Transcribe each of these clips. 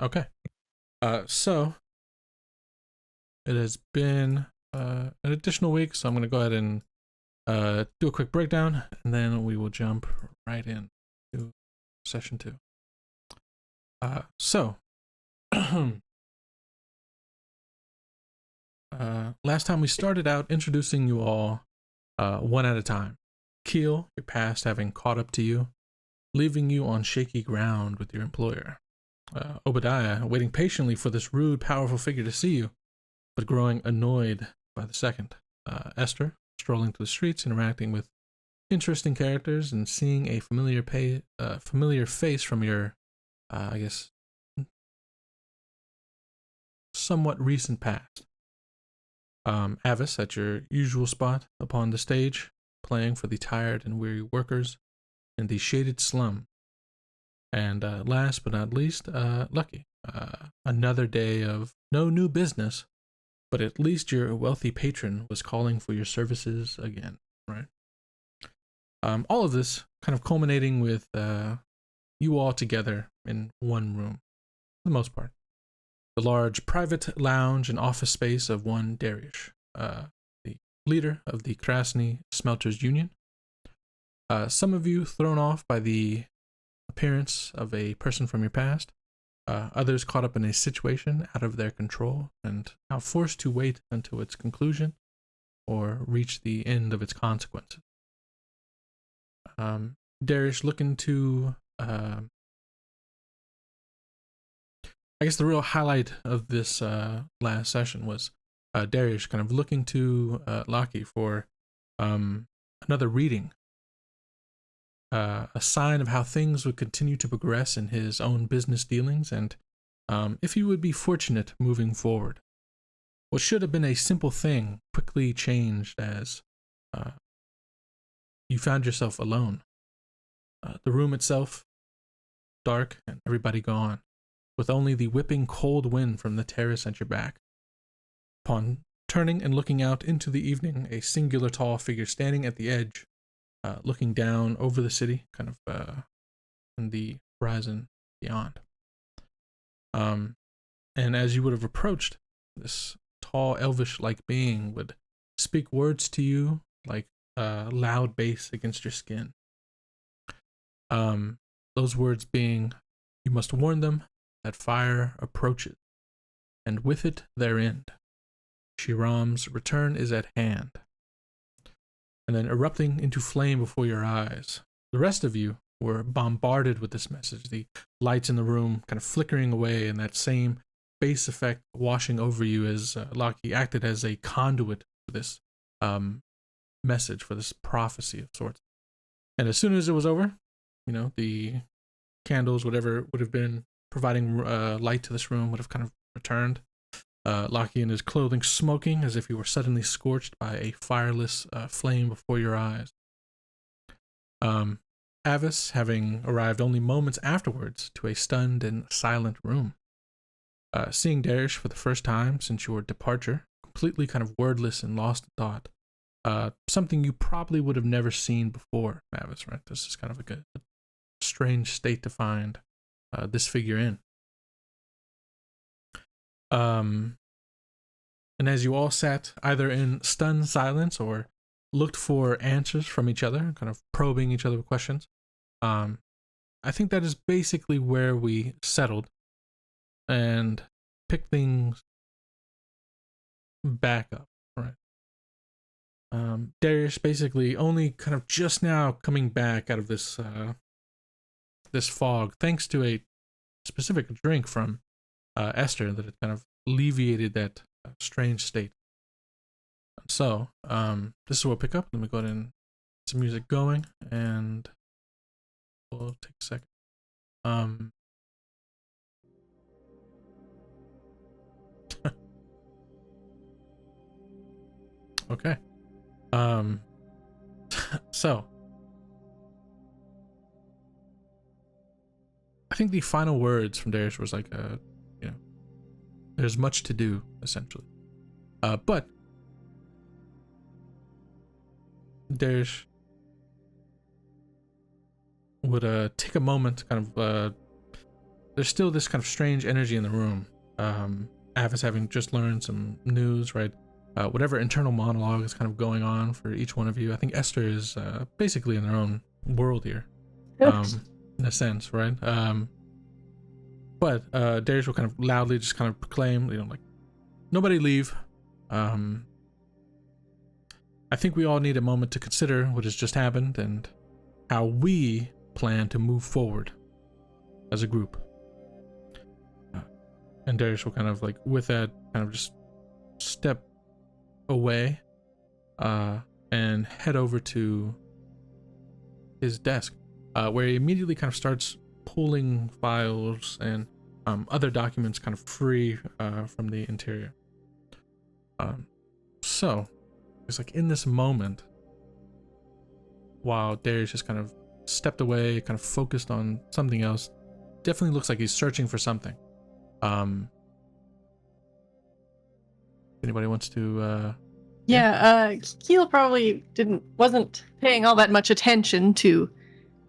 Okay. So it has been an additional week, so I'm going to go ahead and do a quick breakdown, and then we will jump right in to session 2. So last time we started out introducing you all one at a time. Keel, your past having caught up to you, leaving you on shaky ground with your employer. Obadiah, waiting patiently for this rude, powerful figure to see you, but growing annoyed by the second. Esther, strolling through the streets, interacting with interesting characters, and seeing a familiar face from your, I guess, somewhat recent past. Avis at your usual spot upon the stage, playing for the tired and weary workers in the shaded slum. And last but not least, Lucky. Another day of no new business, but at least your wealthy patron was calling for your services again, right? All of this kind of culminating with you all together in one room, for the most part. The large private lounge and office space of one Darius, the leader of the Krasny Smelters Union. Some of you thrown off by the appearance of a person from your past, others caught up in a situation out of their control and now forced to wait until its conclusion or reach the end of its consequences. Darius looking to I guess the real highlight of this last session was Darius kind of looking to Laki for another reading, a sign of how things would continue to progress in his own business dealings, and if he would be fortunate moving forward. What should have been a simple thing quickly changed as you found yourself alone. The room itself, dark and everybody gone, with only the whipping cold wind from the terrace at your back. Upon turning and looking out into the evening, a singular tall figure standing at the edge, looking down over the city, kind of in the horizon beyond. And as you would have approached, this tall elvish-like being would speak words to you like loud bass against your skin. Those words being, you must warn them that fire approaches, and with it their end. Shiram's return is at hand. And then erupting into flame before your eyes, the rest of you were bombarded with this message, the lights in the room kind of flickering away, and that same bass effect washing over you as Laki acted as a conduit for this message, for this prophecy of sorts. And as soon as it was over, the candles, whatever would have been providing light to this room, would have kind of returned. Laki in his clothing smoking as if he were suddenly scorched by a fireless flame before your eyes. Avis having arrived only moments afterwards to a stunned and silent room. Seeing Darius for the first time since your departure, completely kind of wordless and lost in thought. Something you probably would have never seen before, Avis, right? This is kind of a strange state to find this figure in. And as you all sat either in stunned silence or looked for answers from each other, kind of probing each other with questions, I think that is basically where we settled and picked things back up, right? Darius basically only kind of just now coming back out of this this fog, thanks to a specific drink from Esther that had kind of alleviated that strange state. So, this is what we'll pick up. Let me go ahead and get some music going, and we'll take a second. Okay. So, I think the final words from Darius was like, there's much to do, essentially. But Darius would take a moment to kind of there's still this kind of strange energy in the room. Avis having just learned some news, right? Whatever internal monologue is kind of going on for each one of you. I think Esther is basically in their own world here, in a sense, right? But Darius will kind of loudly just kind of proclaim, like, nobody leave. I think we all need a moment to consider what has just happened and how we plan to move forward as a group. And Darius will kind of, like, with that, kind of just step away and head over to his desk, where he immediately kind of starts pulling files and other documents kind of free from the interior. So it's like in this moment, while Darius just kind of stepped away, kind of focused on something else, definitely looks like he's searching for something. Anybody wants to Keel probably wasn't paying all that much attention to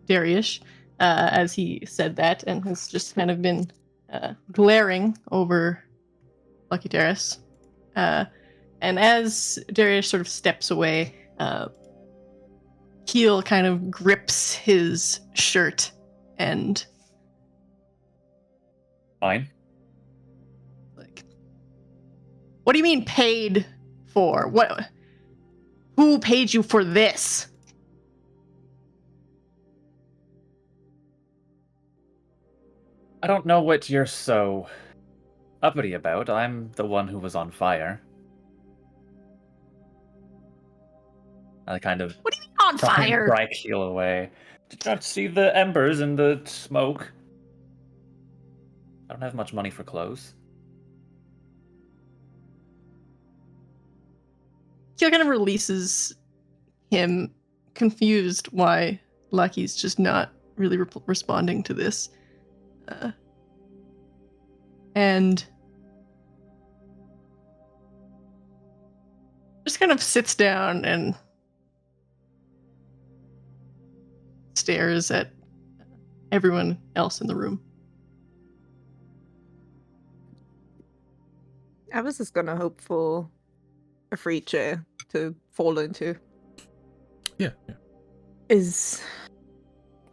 Darius as he said that, and has just kind of been glaring over Lucky Darius. And as Darius sort of steps away, Keel kind of grips his shirt and fine. Like, what do you mean paid for? What? Who paid you for this? I don't know what you're so uppity about. I'm the one who was on fire. I kind of... What do you mean on fire? Dry Keel away. Did you not see the embers and the smoke? I don't have much money for clothes. Keel kind of releases him, confused why Lucky's just not really responding to this. And just kind of sits down and stares at everyone else in the room. I was just gonna hope for a free chair to fall into. Yeah. Is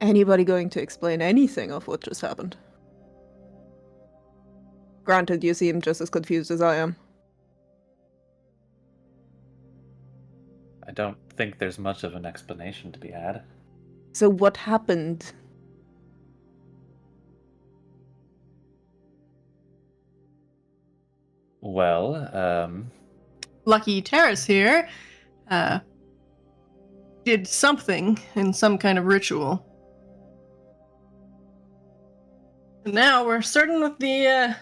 anybody going to explain anything of what just happened? Granted, you seem just as confused as I am. I don't think there's much of an explanation to be had. So what happened? Well, Lucky Terrace here did something in some kind of ritual. And now we're certain that the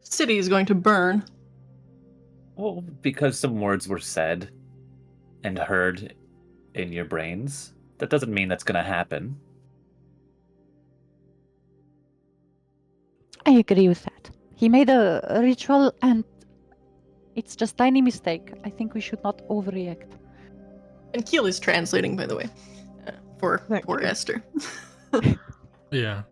city is going to burn. well, because some words were said and heard in your brains, that doesn't mean that's going to happen. I agree with that. He made a ritual and it's just tiny mistake. I think we should not overreact. And Keel is translating, by the way, for poor Esther. Yeah.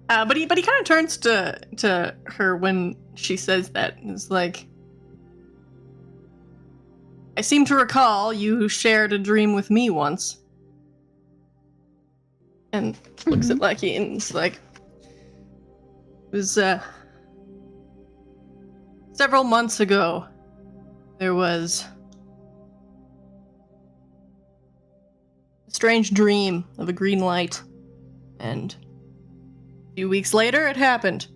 But he kind of turns to her when she says that, and is like, I seem to recall you shared a dream with me once. And looks at Lucky and is like, it was several months ago. There was a strange dream of a green light, and a few weeks later it happened.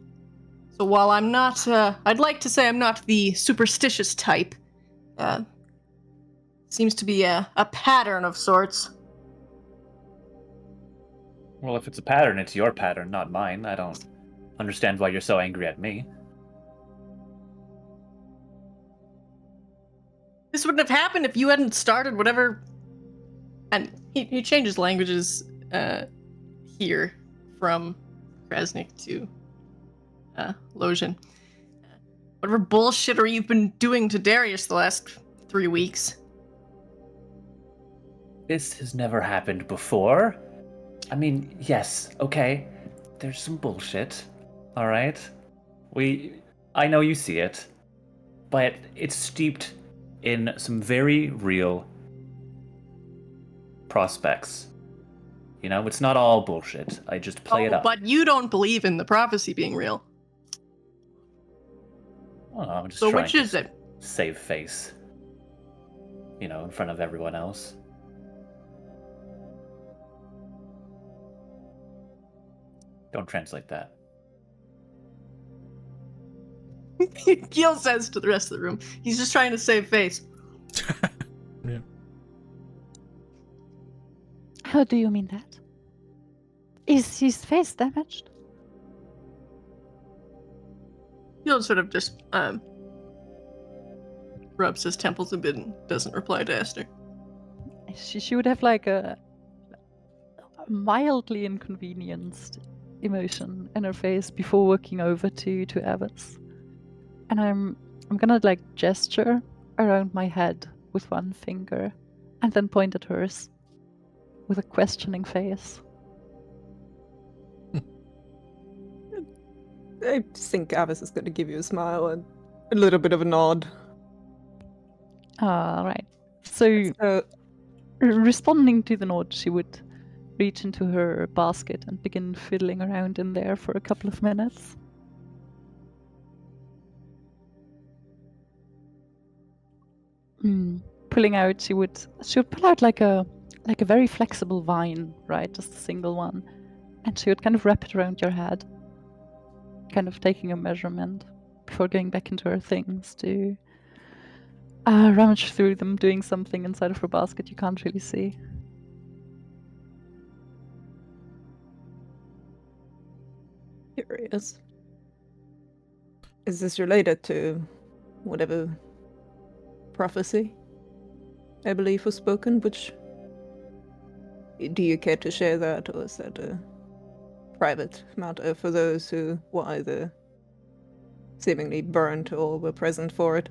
So while I'm not, I'd like to say I'm not the superstitious type, seems to be a pattern of sorts. Well, if it's a pattern, it's your pattern, not mine. I don't understand why you're so angry at me. This wouldn't have happened if you hadn't started whatever. And he changes languages here from Krasnik to Losian. Whatever bullshittery you've been doing to Darius the last 3 weeks. This has never happened before. I mean, yes, okay. there's some bullshit. All right? I know you see it, but it's steeped in some very real prospects. You know, it's not all bullshit. I just play it up. But you don't believe in the prophecy being real. Oh, I'm just So trying which to is it? save face. You know, in front of everyone else. Don't translate that. Keel says to the rest of the room, he's just trying to save face. Yeah. How do you mean that? Is his face damaged? Keel sort of just rubs his temples a bit and doesn't reply to Esther. She would have like a mildly inconvenienced emotion in her face before walking over to Abbas. And I'm gonna like gesture around my head with one finger and then point at hers with a questioning face. I think Avis is going to give you a smile and a little bit of a nod. Right. So, So, responding to the nod, she would reach into her basket and begin fiddling around in there for a couple of minutes. Pulling out, she would pull out like a very flexible vine, right? Just a single one, and she would kind of wrap it around your head, kind of taking a measurement before going back into her things to rummage through them, doing something inside of her basket you can't really see. curious. Is this related to whatever prophecy I believe was spoken? Which do you care to share that, or is that a private matter for those who were either seemingly burnt or were present for it?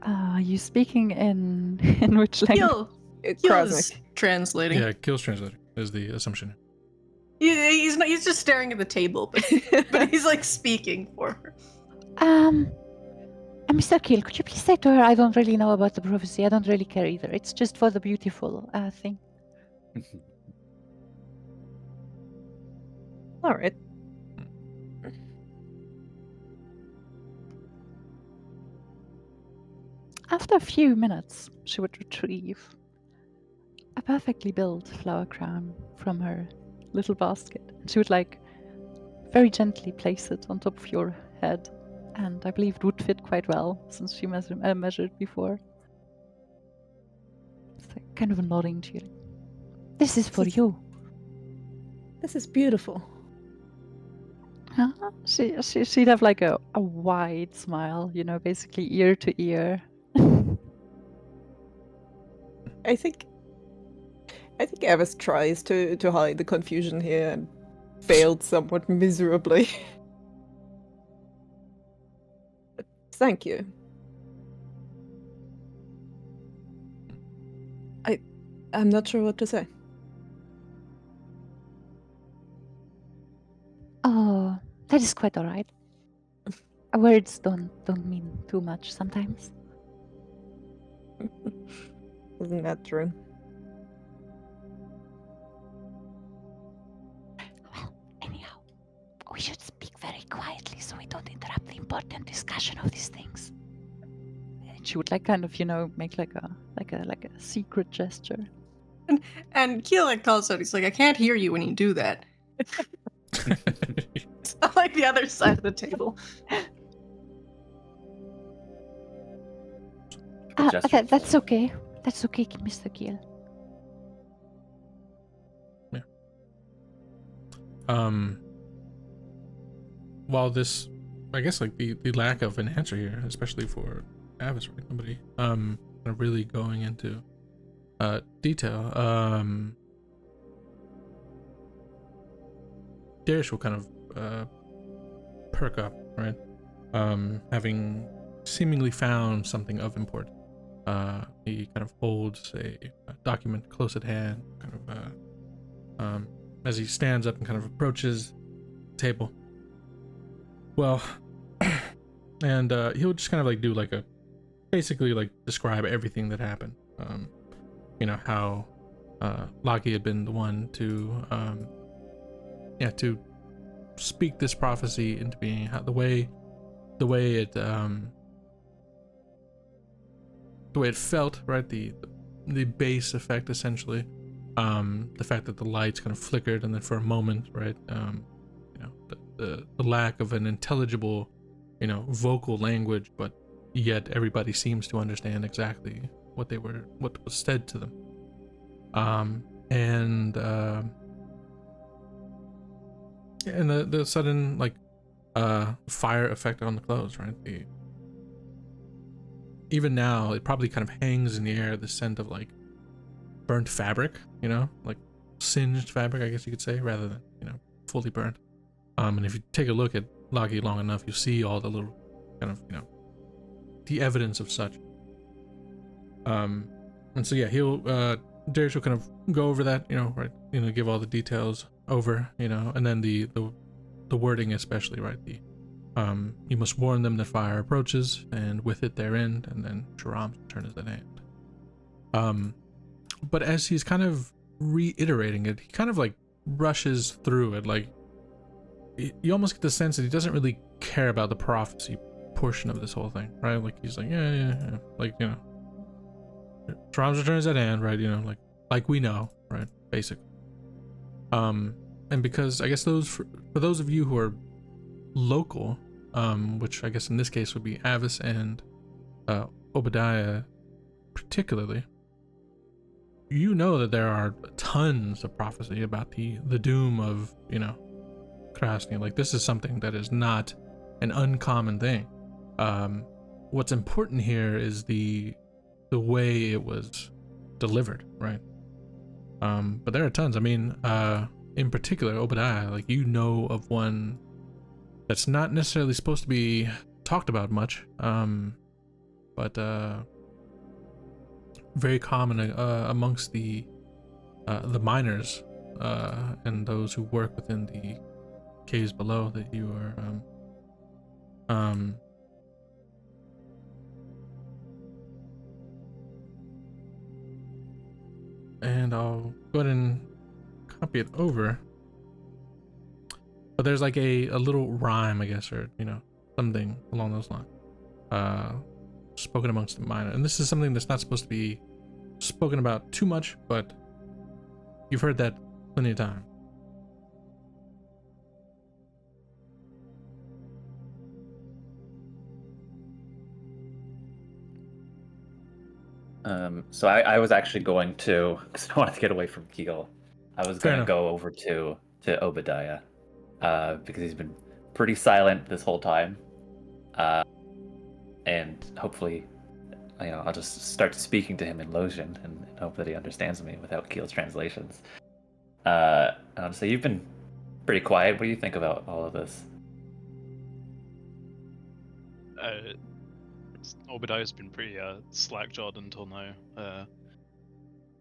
Are you speaking in which language? Keel Krasnik. is translating. Yeah, Keel's translator is the assumption. He's not. He's just staring at the table, but he's like speaking for her. Mr. Keel, could you please say to her I don't really know about the prophecy. I don't really care either. It's just for the beautiful thing. All right. After a few minutes, she would retrieve a perfectly built flower crown from her little basket. She would like very gently place it on top of your head, and I believe it would fit quite well since she measured before. It's like kind of nodding to you. This is for you. This is beautiful. She'd have like a wide smile, you know, basically ear to ear. I think Avis tries to hide the confusion here and failed somewhat miserably. But thank you. I'm not sure what to say. Oh, that is quite alright. Words don't mean too much sometimes. Isn't that true? Well, anyhow, we should speak very quietly so we don't interrupt the important discussion of these things. And she would like kind of, you know, make like a secret gesture. And Keel like calls out. He's like, I can't hear you when you do that. It's not like the other side of the table. That's okay. That's okay, Mr. Keel. While this, I guess, like the lack of an answer here, especially for Avis, right? Nobody kind of really going into detail. Darius will kind of perk up, right? Having seemingly found something of import. He kind of holds a document close at hand, kind of as he stands up and kind of approaches the table. Well, and he'll just kind of like do like a, basically like describe everything that happened. You know, how Lockie had been the one to to speak this prophecy into being, how the way it felt, right? The base effect, essentially. The fact that the lights kind of flickered and then for a moment, right? You know, the lack of an intelligible, you know, vocal language, but yet everybody seems to understand exactly what was said to them. And the sudden like fire effect on the clothes, right? Even now it probably kind of hangs in the air, the scent of like burnt fabric, you know, like singed fabric, I guess you could say, rather than, you know, fully burnt. And if you take a look at Lockie long enough, you see all the little kind of, you know, the evidence of such. And so yeah, Darius will kind of go over that, you know, right, you know, give all the details over, you know, and then the wording especially, right, you must warn them that fire approaches, and with it their end, and then Sharam's turn is at hand. But as he's kind of reiterating it, he kind of like rushes through it, like you almost get the sense that he doesn't really care about the prophecy portion of this whole thing, right? Like he's like, yeah, like, you know, Sharam's return is at hand, right? You know, like we know, right? Basically. And because I guess for those of you who are local, which I guess in this case would be Avis and Obadiah particularly, you know that there are tons of prophecy about the doom of, you know, Krasny. Like this is something that is not an uncommon thing. What's important here is the way it was delivered, right? But there are tons. I mean, in particular, Obadiah, like, you know of one that's not necessarily supposed to be talked about much, but very common amongst the miners and those who work within the caves below that you are and I'll go ahead and copy it over. But there's like a little rhyme, I guess, or, you know, something along those lines, spoken amongst the miners. And this is something that's not supposed to be spoken about too much, but you've heard that plenty of times. So I was actually going to, because I wanted to get away from Keel, I was going to go over to Obadiah, because he's been pretty silent this whole time, and hopefully, you know, I'll just start speaking to him in Losian and hope that he understands me without Keel's translations. And I'll say, you've been pretty quiet. What do you think about all of this? Obadiah's been pretty slack-jawed until now,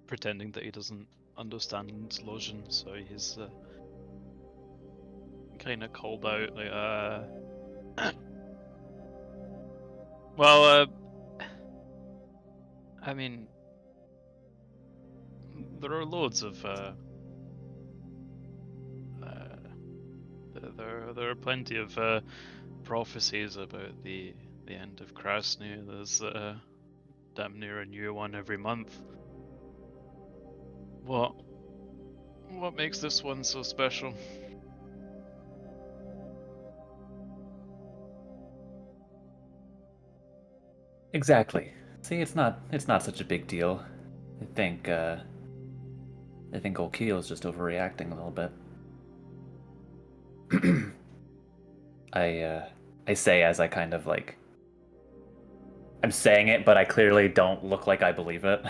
pretending that he doesn't understand Losian, so he's kind of called out, like, well, I mean, there are loads of, there are plenty of prophecies about the end of Krasny. There's damn near a new one every month. What makes this one so special? Exactly. See, it's not such a big deal. I think old Keel's just overreacting a little bit. I say as I kind of like, I'm saying it, but I clearly don't look like I believe it.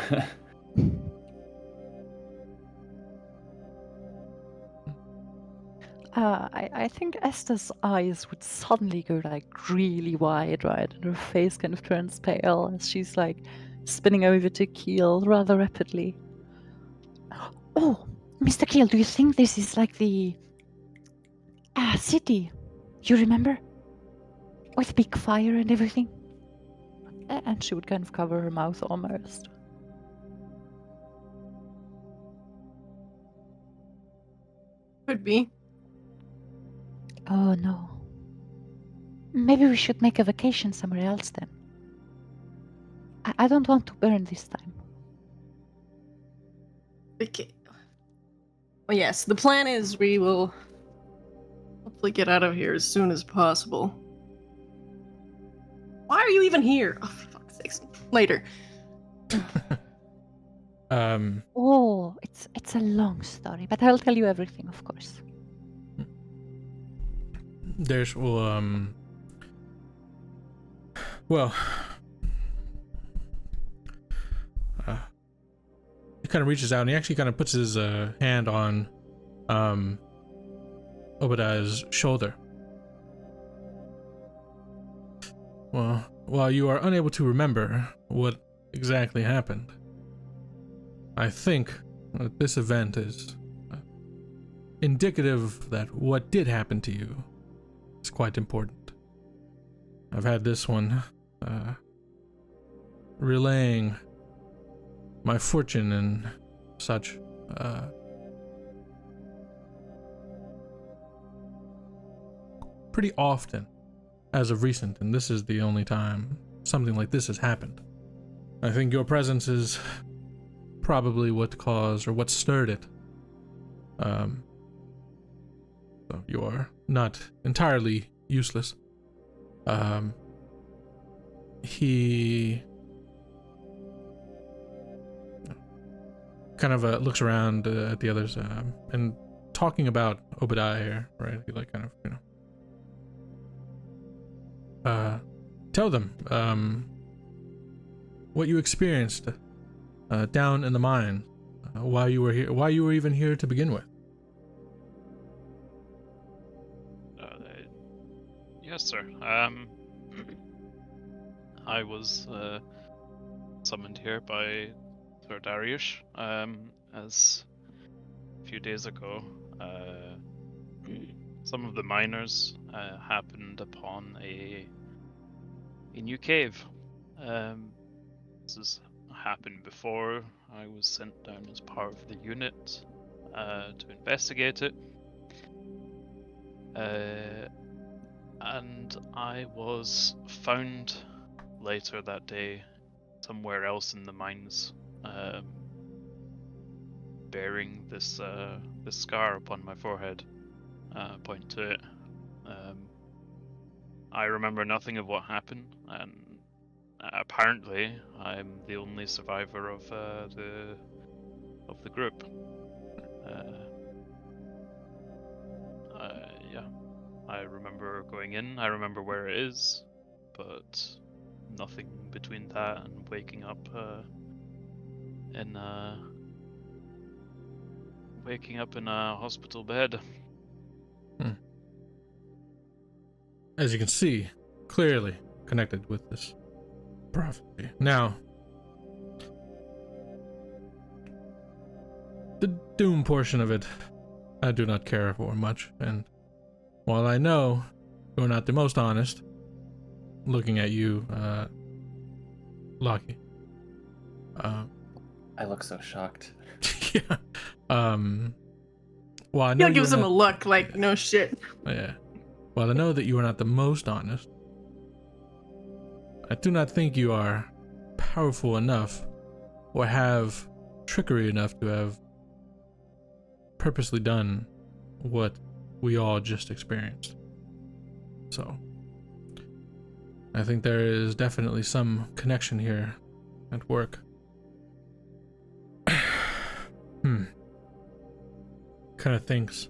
I think Esther's eyes would suddenly go like really wide, right? And her face kind of turns pale as she's like spinning over to Keel rather rapidly. Oh, Mr. Keel, do you think this is like the city? You remember? With big fire and everything? And she would kind of cover her mouth almost. Could be. Oh no. Maybe we should make a vacation somewhere else then. I don't want to burn this time. Okay. Well, yes, the plan is we will hopefully get out of here as soon as possible. Why are you even here? Oh, for fuck's sakes. Later. Oh, it's a long story, but I'll tell you everything, of course. There's he kind of reaches out and he actually kind of puts his hand on Obadiah's shoulder. Well, while you are unable to remember what exactly happened, I think that this event is indicative that what did happen to you is quite important. I've had this one relaying my fortune and such pretty often as of recent, and this is the only time something like this has happened. I think your presence is probably what caused or what stirred it. So you are not entirely useless. He kind of looks around at the others and talking about Obadiah here, right? He like kind of, tell them what you experienced down in the mine, why you were here, why you were even here to begin with. Yes, sir. I was summoned here by Sir Darius, as a few days ago, some of the miners happened upon a new cave. This has happened before. I was sent down as part of the unit to investigate it. And I was found later that day somewhere else in the mines, bearing this scar upon my forehead. Point to it. I remember nothing of what happened, and apparently I'm the only survivor of the group. Yeah, I remember going in. I remember where it is, but nothing between that and waking up in a hospital bed. As you can see, clearly connected with this prophecy. Now, the doom portion of it, I do not care for much, and while I know you're not the most honest, looking at you, Lockie. I look so shocked. Yeah. Well, I know He gives him a look like, no shit. Yeah. While I know that you are not the most honest, I do not think you are powerful enough or have trickery enough to have purposely done what we all just experienced. So, I think there is definitely some connection here at work. Kind of thinks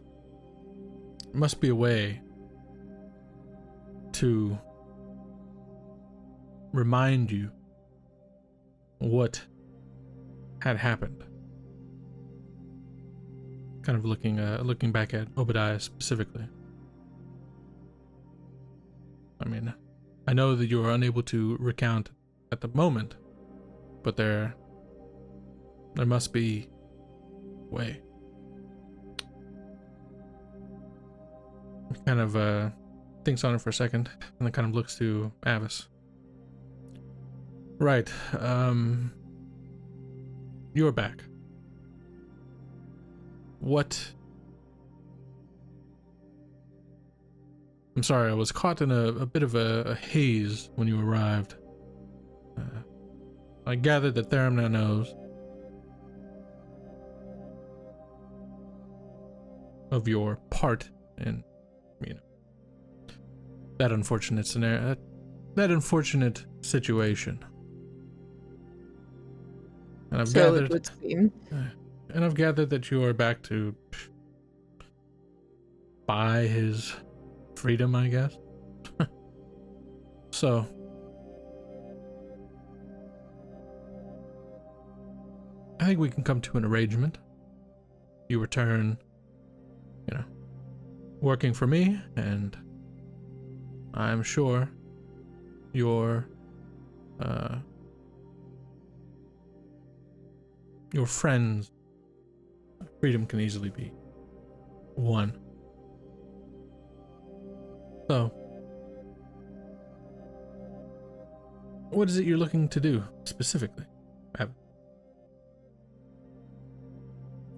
must be a way to remind you what had happened. Kind of looking back at Obadiah specifically. I mean, I know that you are unable to recount at the moment, but there must be a way. kind of thinks on it for a second, and then kind of looks to Avis. Right. You're back. What? I'm sorry, I was caught in a bit of a haze when you arrived. I gathered that Theramna knows of your part in, that unfortunate scenario, that unfortunate situation. And I've So gathered, it would seem. and I've gathered that you are back to buy his freedom, I guess. So, I think we can come to an arrangement. You return, working for me, and I'm sure your friend's freedom can easily be won. So, what is it you're looking to do specifically?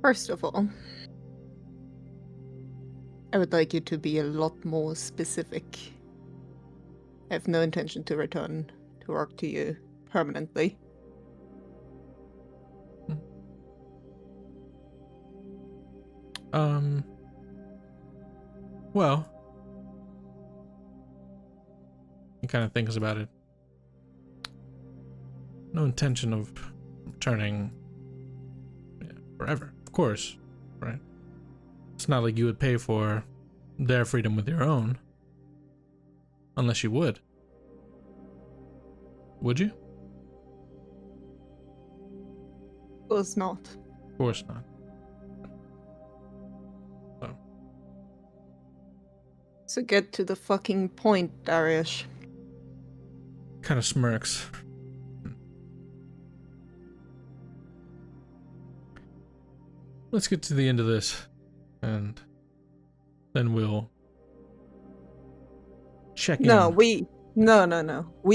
First of all, I would like you to be a lot more specific. I have no intention to return to work to you permanently. Well, he kind of thinks about it. No intention of returning forever, of course, right? It's not like you would pay for their freedom with your own. Unless you would. Would you? Of course not. Of course not. So get to the fucking point, Darius. Kind of smirks. Let's get to the end of this, and then we'll check in. No. We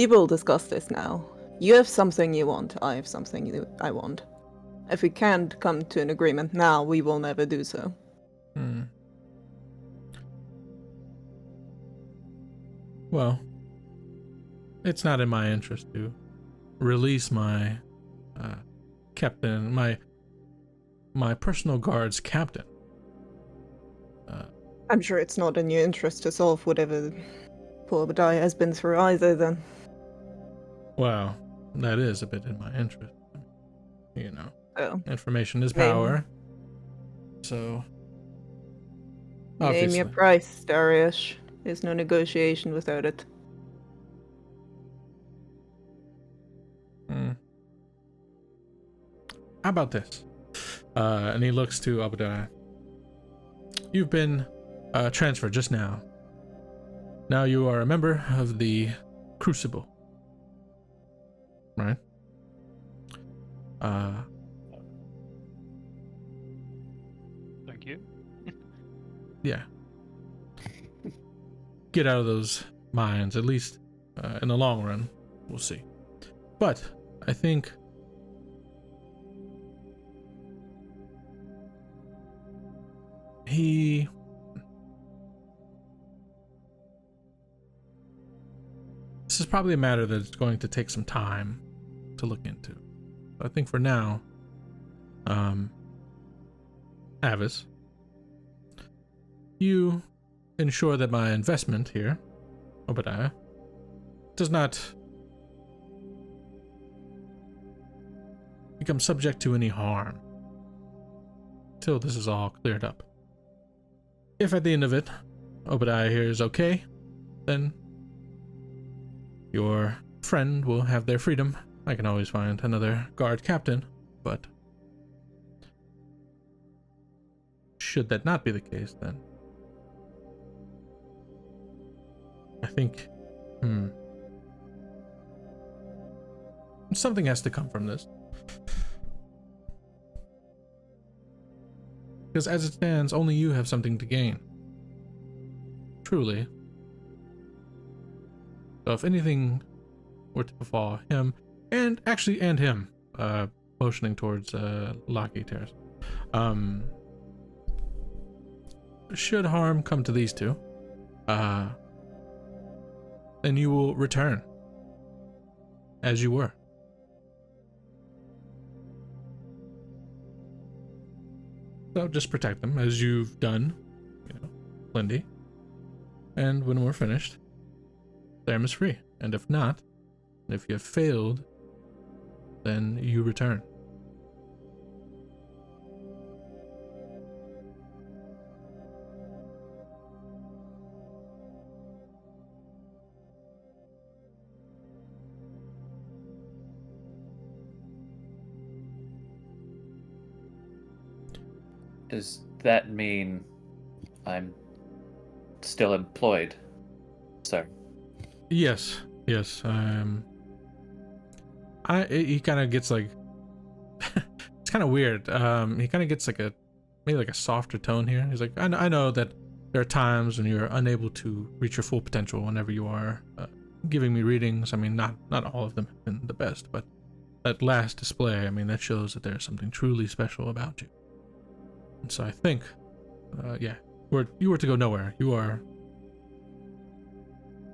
will discuss this now. You have something you want, I have something I want. If we can't come to an agreement now, we will never do so. Well, it's not in my interest to release my captain, my personal guard's captain. I'm sure it's not in your interest to solve whatever poor Obadiah has been through either, then. Well, that is a bit in my interest. Oh. Information is power. So, Name obviously. your price, Darius. There's no negotiation without it. How about this? And he looks to Obadiah. You've been transferred just now. Now you are a member of the Crucible. Right? Thank you. Yeah. Get out of those mines, at least in the long run. We'll see. But I think this is probably a matter that's going to take some time to look into. I think for now, Avis, you ensure that my investment here, Obadiah, does not become subject to any harm till this is all cleared up. If at the end of it, Obadiah here is okay, then your friend will have their freedom. I can always find another guard captain, but should that not be the case, then I think something has to come from this. Because as it stands, only you have something to gain. truly. So if anything were to befall him, and him, motioning towards Locky Terrace, should harm come to these two, then you will return as you were. So just protect them as you've done, Lindy. And when we're finished, Therm is free. And if not, if you have failed, then you return. Does that mean I'm still employed, sir? Yes. He kind of gets like, it's kind of weird. He kind of gets like maybe like a softer tone here. He's like, I know that there are times when you're unable to reach your full potential whenever you are giving me readings. I mean, not all of them have been the best, but that last display, I mean, that shows that there's something truly special about you. And so I think, you were to go nowhere. You are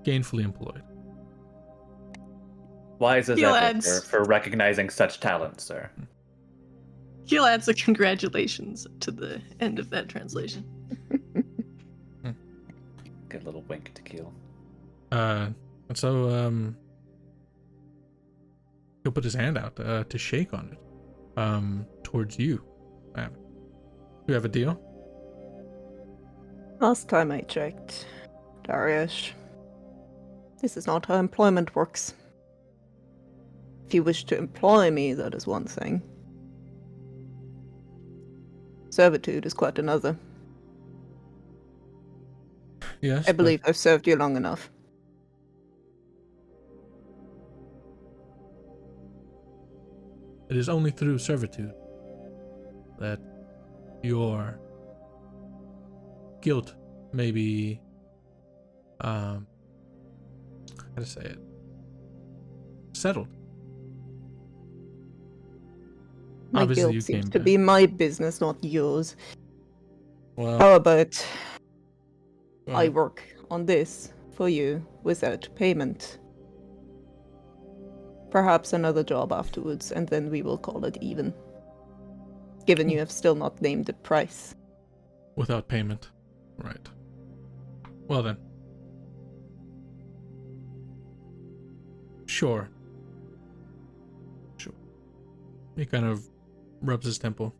gainfully employed. Wise as Keel ever adds- for recognizing such talent, sir. Keel adds a congratulations to the end of that translation. Good little wink to Keel. And so he'll put his hand out to shake on it towards you. You have a deal? Last time I checked, Darius, this is not how employment works. If you wish to employ me, that is one thing. Servitude is quite another. Yes. I believe I've served you long enough. It is only through servitude that your guilt may be, how to say it, settled. My Obviously, you guilt seems came to back. be my business, not yours. Well, How about go I ahead. work on this for you without payment? Perhaps another job afterwards, and then we will call it even. Given you have still not named the price. Without payment. Right. Well then. Sure. He kind of rubs his temple.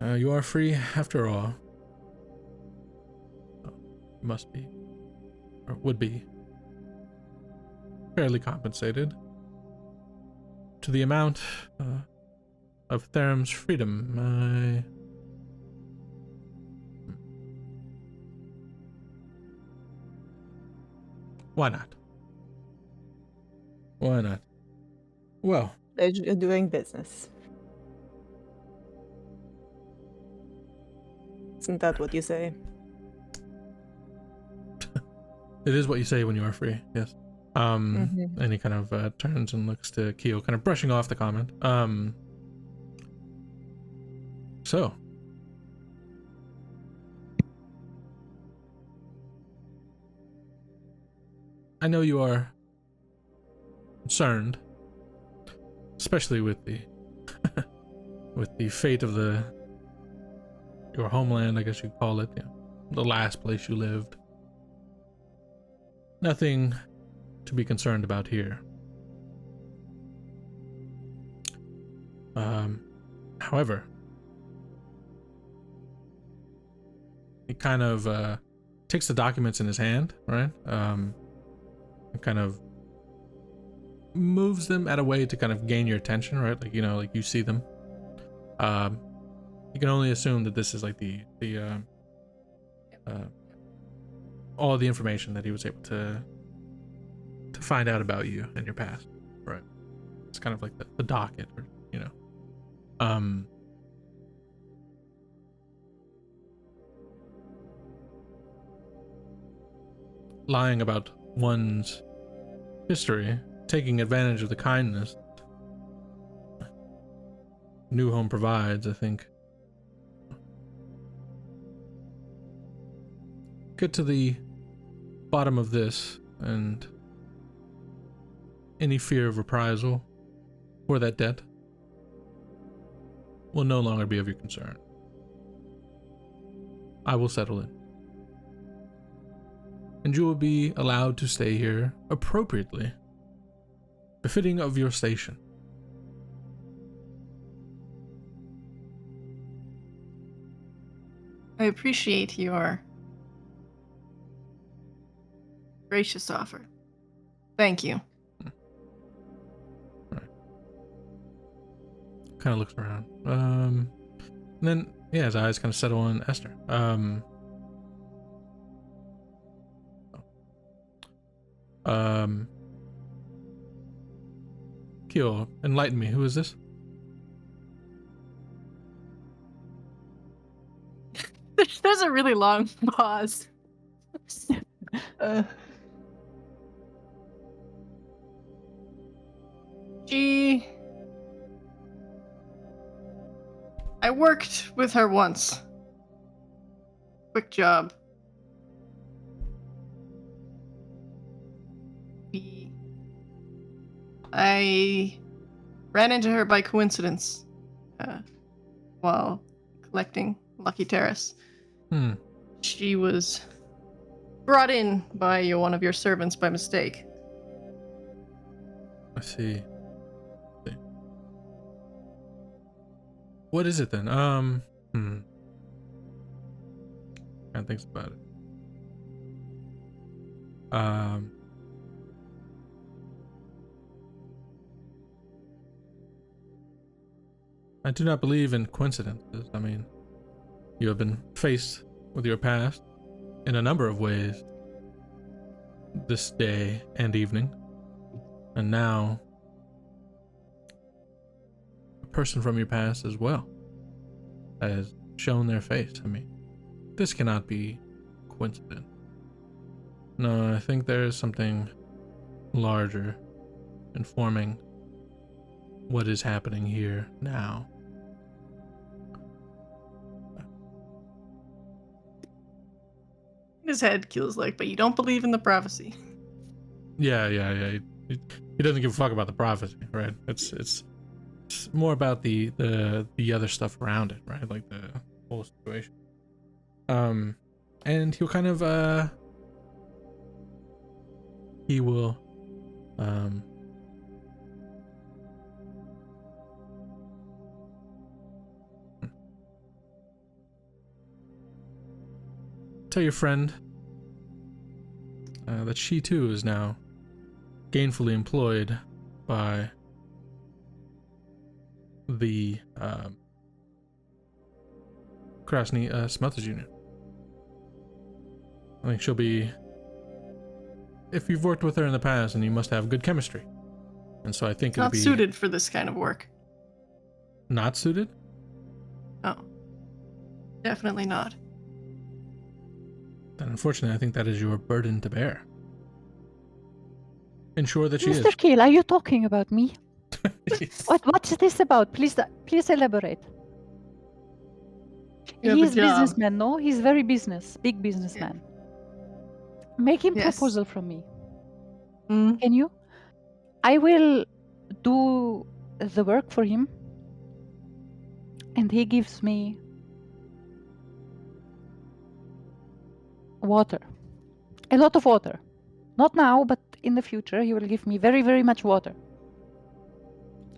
You are free after all. You must be, or would be, fairly compensated to the amount of Therm's freedom. Why not? Why not? Well, Pleasure doing business. Isn't that what you say? it is what you say when you are free, yes. Mhm. And he kind of turns and looks to Keo, kind of brushing off the comment. So. I know you are concerned, especially with the with the fate of your homeland, I guess you'd call it, the last place you lived. Nothing to be concerned about here. However, he kind of takes the documents in his hand, right? And kind of moves them at a way to kind of gain your attention, right? Like, like you see them. You can only assume that this is like the all the information that he was able to find out about you and your past, right? It's kind of like the docket, or lying about one's history, taking advantage of the kindness New Home provides, I think. Get to the bottom of this, and any fear of reprisal for that debt will no longer be of your concern. I will settle it. And you will be allowed to stay here appropriately, befitting of your station. I appreciate your gracious offer. Thank you. Kind of looks around. And then, yeah, his eyes kind of settle on Esther. Kyo, enlighten me. Who is this? There's a really long pause. I worked with her once. Quick job. I ran into her by coincidence while collecting Lucky Terrace. She was brought in by one of your servants by mistake. I see. What is it then? Can't think about it. I do not believe in coincidences. I mean, you have been faced with your past in a number of ways this day and evening, and now a person from your past as well has shown their face. I mean, this cannot be coincidence. No, I think there is something larger informing what is happening here now. His head kills like, but you don't believe in the prophecy. Yeah. He doesn't give a fuck about the prophecy, right? It's more about the other stuff around it, right? Like the whole situation. And he'll kind of he will tell your friend that she too is now gainfully employed by the Krasny Smelters Union. I think she'll be, if you've worked with her in the past, and you must have good chemistry. And so I think it'll Not be suited for this kind of work. not suited? Oh. Definitely not. Then unfortunately I think that is your burden to bear. Ensure that she is. Mr. Keel, are you talking about me? What's this about? Please elaborate. You have a He's job. businessman, no? He's very big businessman. Make him Yes. proposal from me. Mm. Can you? I will do the work for him, and he gives me water. A lot of water. Not now, but in the future, he will give me very, very much water.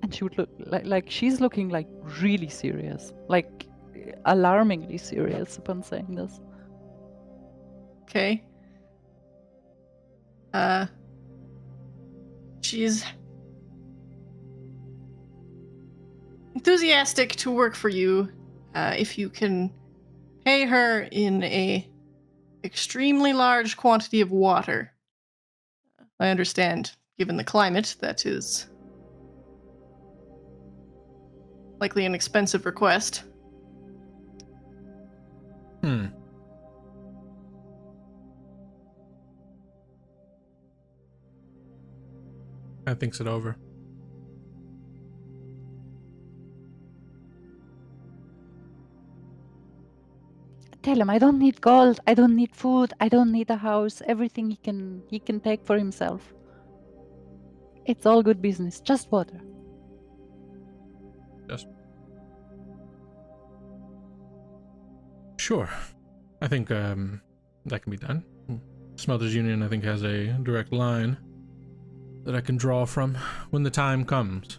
And she would look like she's looking like really serious, like alarmingly serious upon saying this. Okay. She's enthusiastic to work for you if you can pay her in a extremely large quantity of water. I understand, given the climate, that is likely an expensive request. kind of thinks it over. Tell him I don't need gold, I don't need food, I don't need a house. Everything he can take for himself. It's all good business. Just water. Sure. I think that can be done. Smelters Union, I think, has a direct line that I can draw from when the time comes.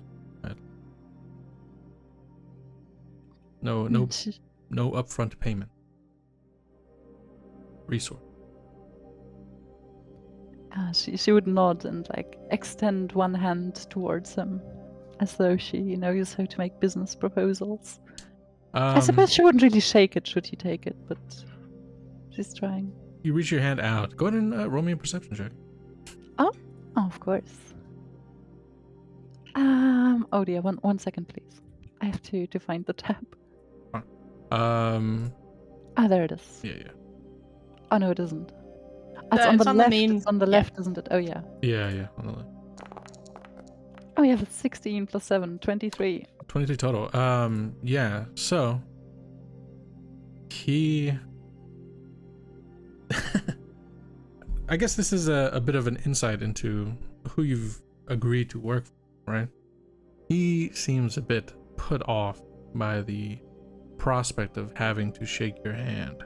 No upfront payment. Resource. She would nod and like extend one hand towards him, as though she knows how to make business proposals. I suppose she wouldn't really shake it should he take it, but she's trying. You reach your hand out. Go ahead and roll me a perception check. Oh, of course. Oh dear, one second, please. I have to find the tab. Ah, there it is. Yeah. Oh no, it isn't. It's on It's the on left. the main. It's on the left, isn't it? Oh yeah. Yeah, on the left. Oh yeah, that's 16 plus 7, 23. 23 total. Yeah, so he I guess this is a bit of an insight into who you've agreed to work for, right? He seems a bit put off by the prospect of having to shake your hand.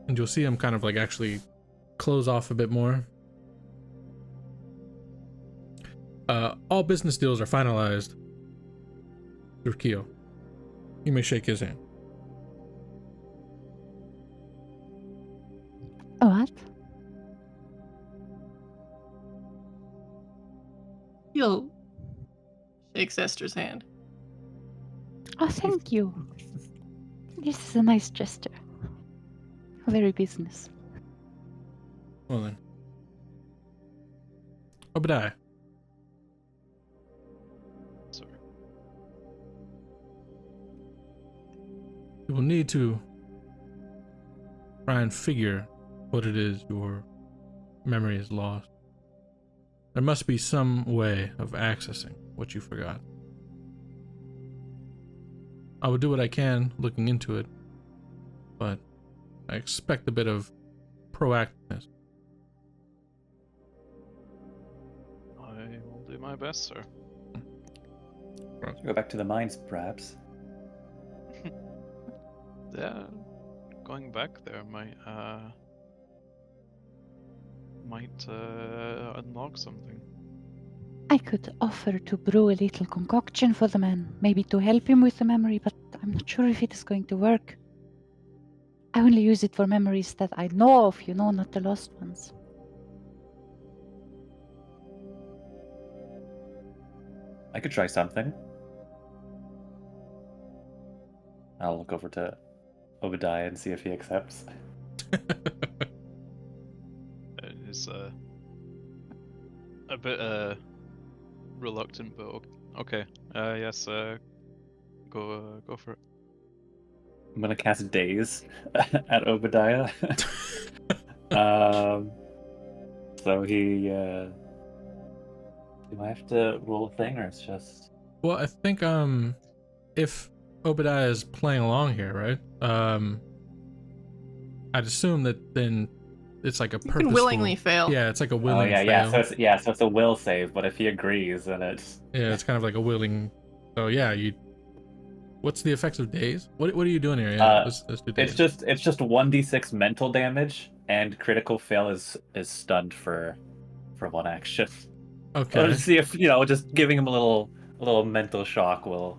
And you'll see him kind of like actually close off a bit more. All business deals are finalized through Keo. You may shake his hand. What? He'll shakes Esther's hand. Oh, thank you. This is a nice gesture. Very business. Well then. Obadiah. Sorry. You will need to try and figure what it is your memory is lost. There must be some way of accessing what you forgot. I will do what I can looking into it, but I expect a bit of proactiveness. I will do my best, sir. Go back to the mines, perhaps. Yeah, going back there might unlock something. I could offer to brew a little concoction for the man, maybe to help him with the memory, but I'm not sure if it is going to work. I only use it for memories that I know of, not the lost ones. I could try something. I'll look over to Obadiah and see if he accepts. It is a bit reluctant, but okay. Yes. Go for it. I'm gonna cast Daze at Obadiah. So he. Do I have to roll a thing, or it's just? Well, I think if Obadiah is playing along here, right? I'd assume that then it's like a purposeful. You can willingly fail. Yeah, it's like a willing Oh yeah. fail. So it's a will save. But if he agrees, then it's. Yeah, it's kind of like a willing. So yeah, you. What's the effects of days? What are you doing here? Yeah, let's do days. It's just 1d6 mental damage, and critical fail is stunned for one action. Okay. I'll just see if just giving him a little mental shock will.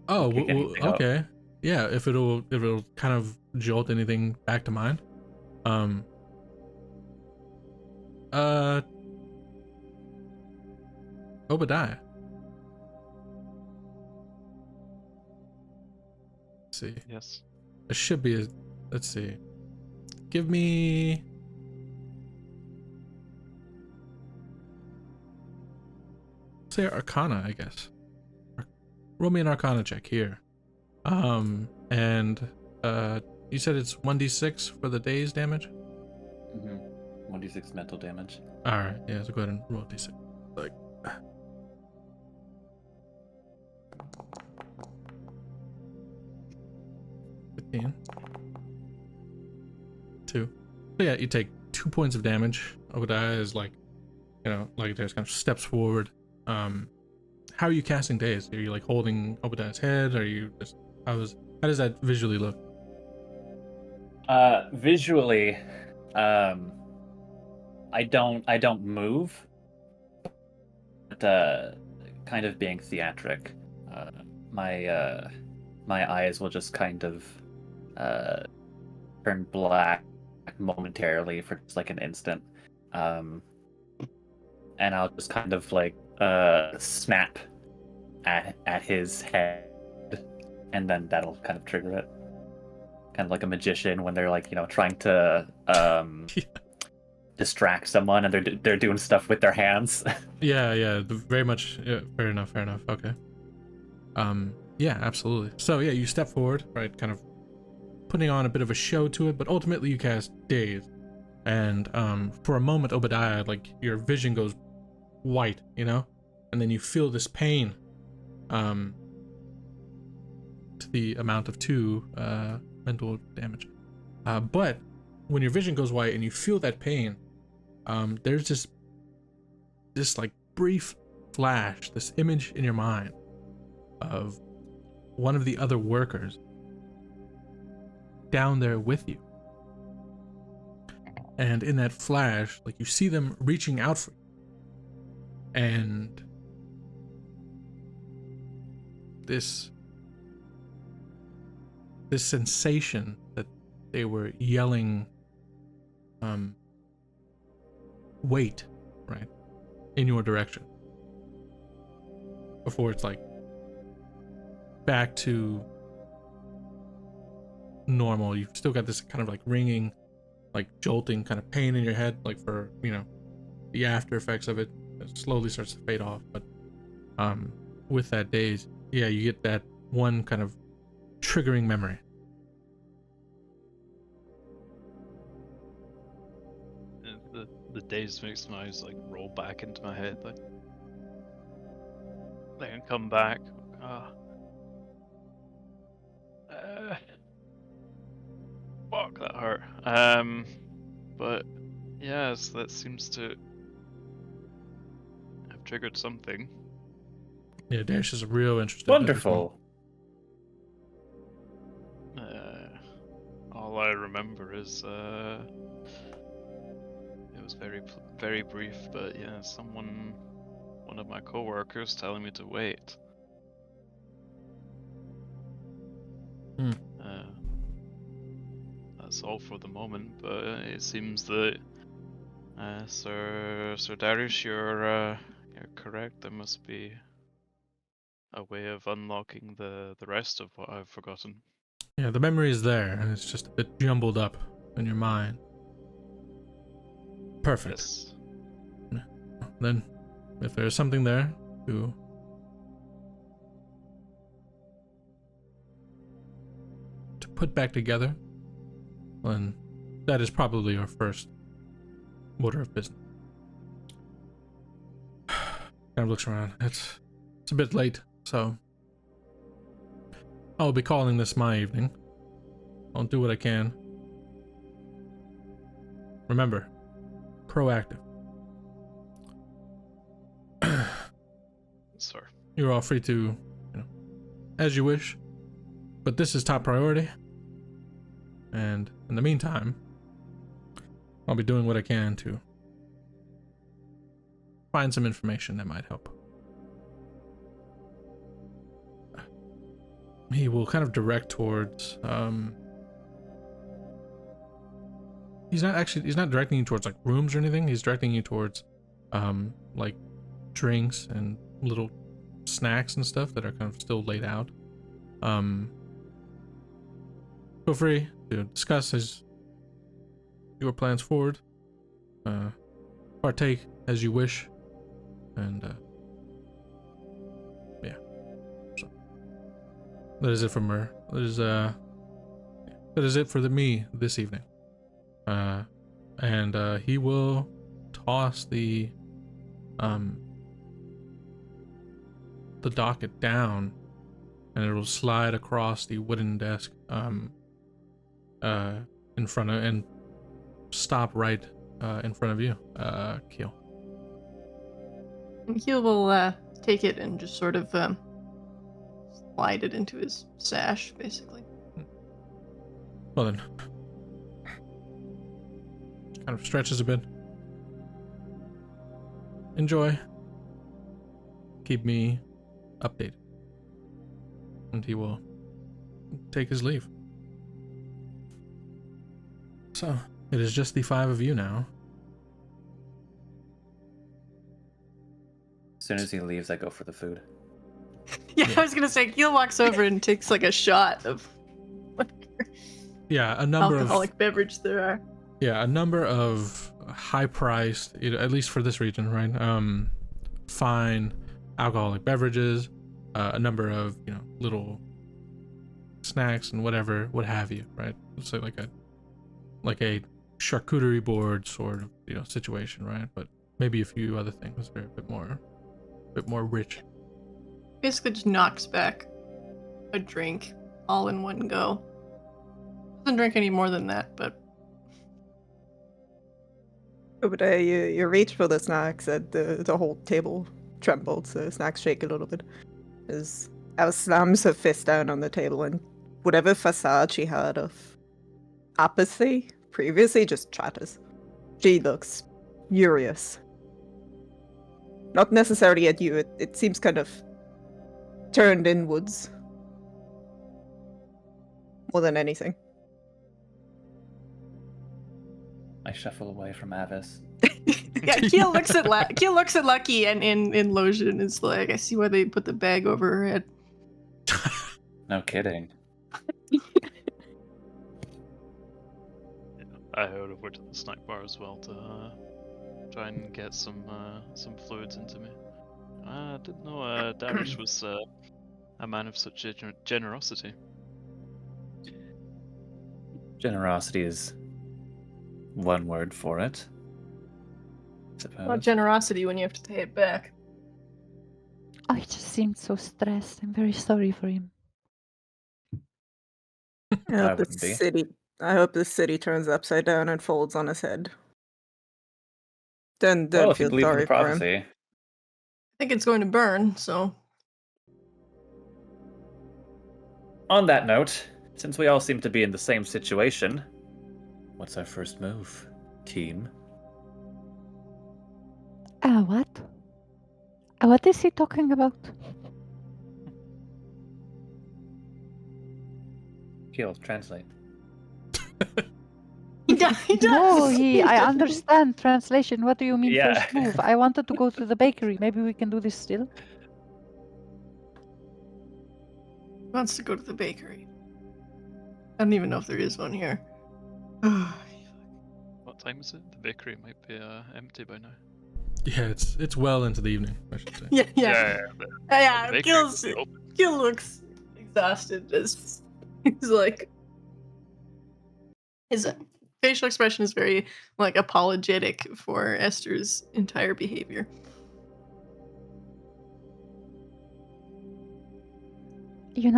Oh, kick anything up. okay. Yeah, if it'll kind of jolt anything back to mind. Obadiah. Let's see. Yes. It should be a. Let's see. Give me. Say Arcana, I guess. Roll me an Arcana check here. And you said it's 1d6 for the day's damage? 1d6 mental damage. All right, yeah. So go ahead and roll a d6. Like, 15. 2. So yeah, you take 2 points of damage. Obadiah is like, like there's kind of steps forward. How are you casting Daze? Are you like holding Obadiah's head? Are you just how does that visually look? Visually, I don't move, but kind of being theatric. My eyes will just kind of turn black momentarily for just like an instant, and I'll just kind of like snap at his head, and then that'll kind of trigger it. Kind of like a magician when they're like, trying to distract someone and they're doing stuff with their hands. Yeah, very much. Yeah, fair enough. Okay. Yeah, absolutely. So yeah, you step forward, right, kind of putting on a bit of a show to it, but ultimately you cast Daze, and for a moment, Obadiah, like your vision goes white, and then you feel this pain, to the amount of 2 mental damage. But when your vision goes white and you feel that pain, there's this like brief flash, this image in your mind of one of the other workers down there with you. And in that flash, like you see them reaching out for you. And this sensation that they were yelling wait, right, in your direction, before it's like back to normal. You've still got this kind of like ringing, like jolting kind of pain in your head, like for the after effects of it slowly starts to fade off. But with that Daze, yeah, you get that one kind of triggering memory. The Daze makes my eyes like roll back into my head, like they can come back. Fuck, that hurt. But yes, that seems to have triggered something. Yeah, Dash is real interested. Wonderful. All I remember is it was very brief, but yeah, one of my coworkers telling me to wait. That's all for the moment, but it seems that Sir Darius, you're correct. There must be a way of unlocking the rest of what I've forgotten. Yeah, the memory is there, and it's just a bit jumbled up in your mind. Perfect. Yes. Then, if there's something there to put back together, then that is probably our first order of business. Kind of looks around. It's a bit late, so I'll be calling this my evening. I'll do what I can. Remember, proactive. Sir. You're all free to, as you wish, but this is top priority. And in the meantime, I'll be doing what I can to find some information that might help. He will kind of direct towards, he's not directing you towards like rooms or anything. He's directing you towards, like drinks and little snacks and stuff that are kind of still laid out. Feel free to discuss your plans forward. Partake as you wish, and yeah. So that is it from her. That is it for me this evening. and he will toss the docket down, and it will slide across the wooden desk in front of and stop right in front of you, Keel. And Keel will take it and just sort of slide it into his sash, basically. Well then, kind of stretches a bit. Enjoy. Keep me updated. And he will take his leave. So, it is just the 5 of you now. As soon as he leaves, I go for the food. Yeah, I was gonna say Keel walks over and takes like a shot of whatever Yeah, a number alcoholic beverage there are. Yeah, a number of high-priced, at least for this region, right? Fine alcoholic beverages, a number of little snacks and whatever, what have you, right? It's like a charcuterie board sort of situation, right? But maybe a few other things that are a bit more rich. Basically, just knocks back a drink all in one go. Doesn't drink any more than that, but. But you reach for the snacks, and the whole table trembles. The snacks shake a little bit. As Alice slams her fist down on the table, and whatever facade she had of apathy previously just shatters. She looks furious. Not necessarily at you, it seems kind of turned inwards. More than anything. I shuffle away from Avis. Yeah, Keel looks at Lucky and in Losian is like, I see why they put the bag over her head. No kidding. I head over to the snack bar as well to try and get some fluids into me. I didn't know Darish was a man of such generosity. Generosity is one word for it. Suppose. Not generosity when you have to pay it back. Oh, he just seemed so stressed. I'm very sorry for him. I hope the city turns upside down and folds on his head. Then Well, if you feel believe in sorry the for him. prophecy. I think it's going to burn, so. On that note, since we all seem to be in the same situation, what's our first move, team? What? What is he talking about? Keel, translate. He does. No, I understand translation. What do you mean Yeah. first move? I wanted to go to the bakery. Maybe we can do this still. He wants to go to the bakery. I don't even know if there is one here. What time is it? The bakery might be empty by now. Yeah, it's well into the evening, I should say. Yeah. The bakery Keel will be open. looks exhausted. He's like, his facial expression is very like apologetic for Esther's entire behavior.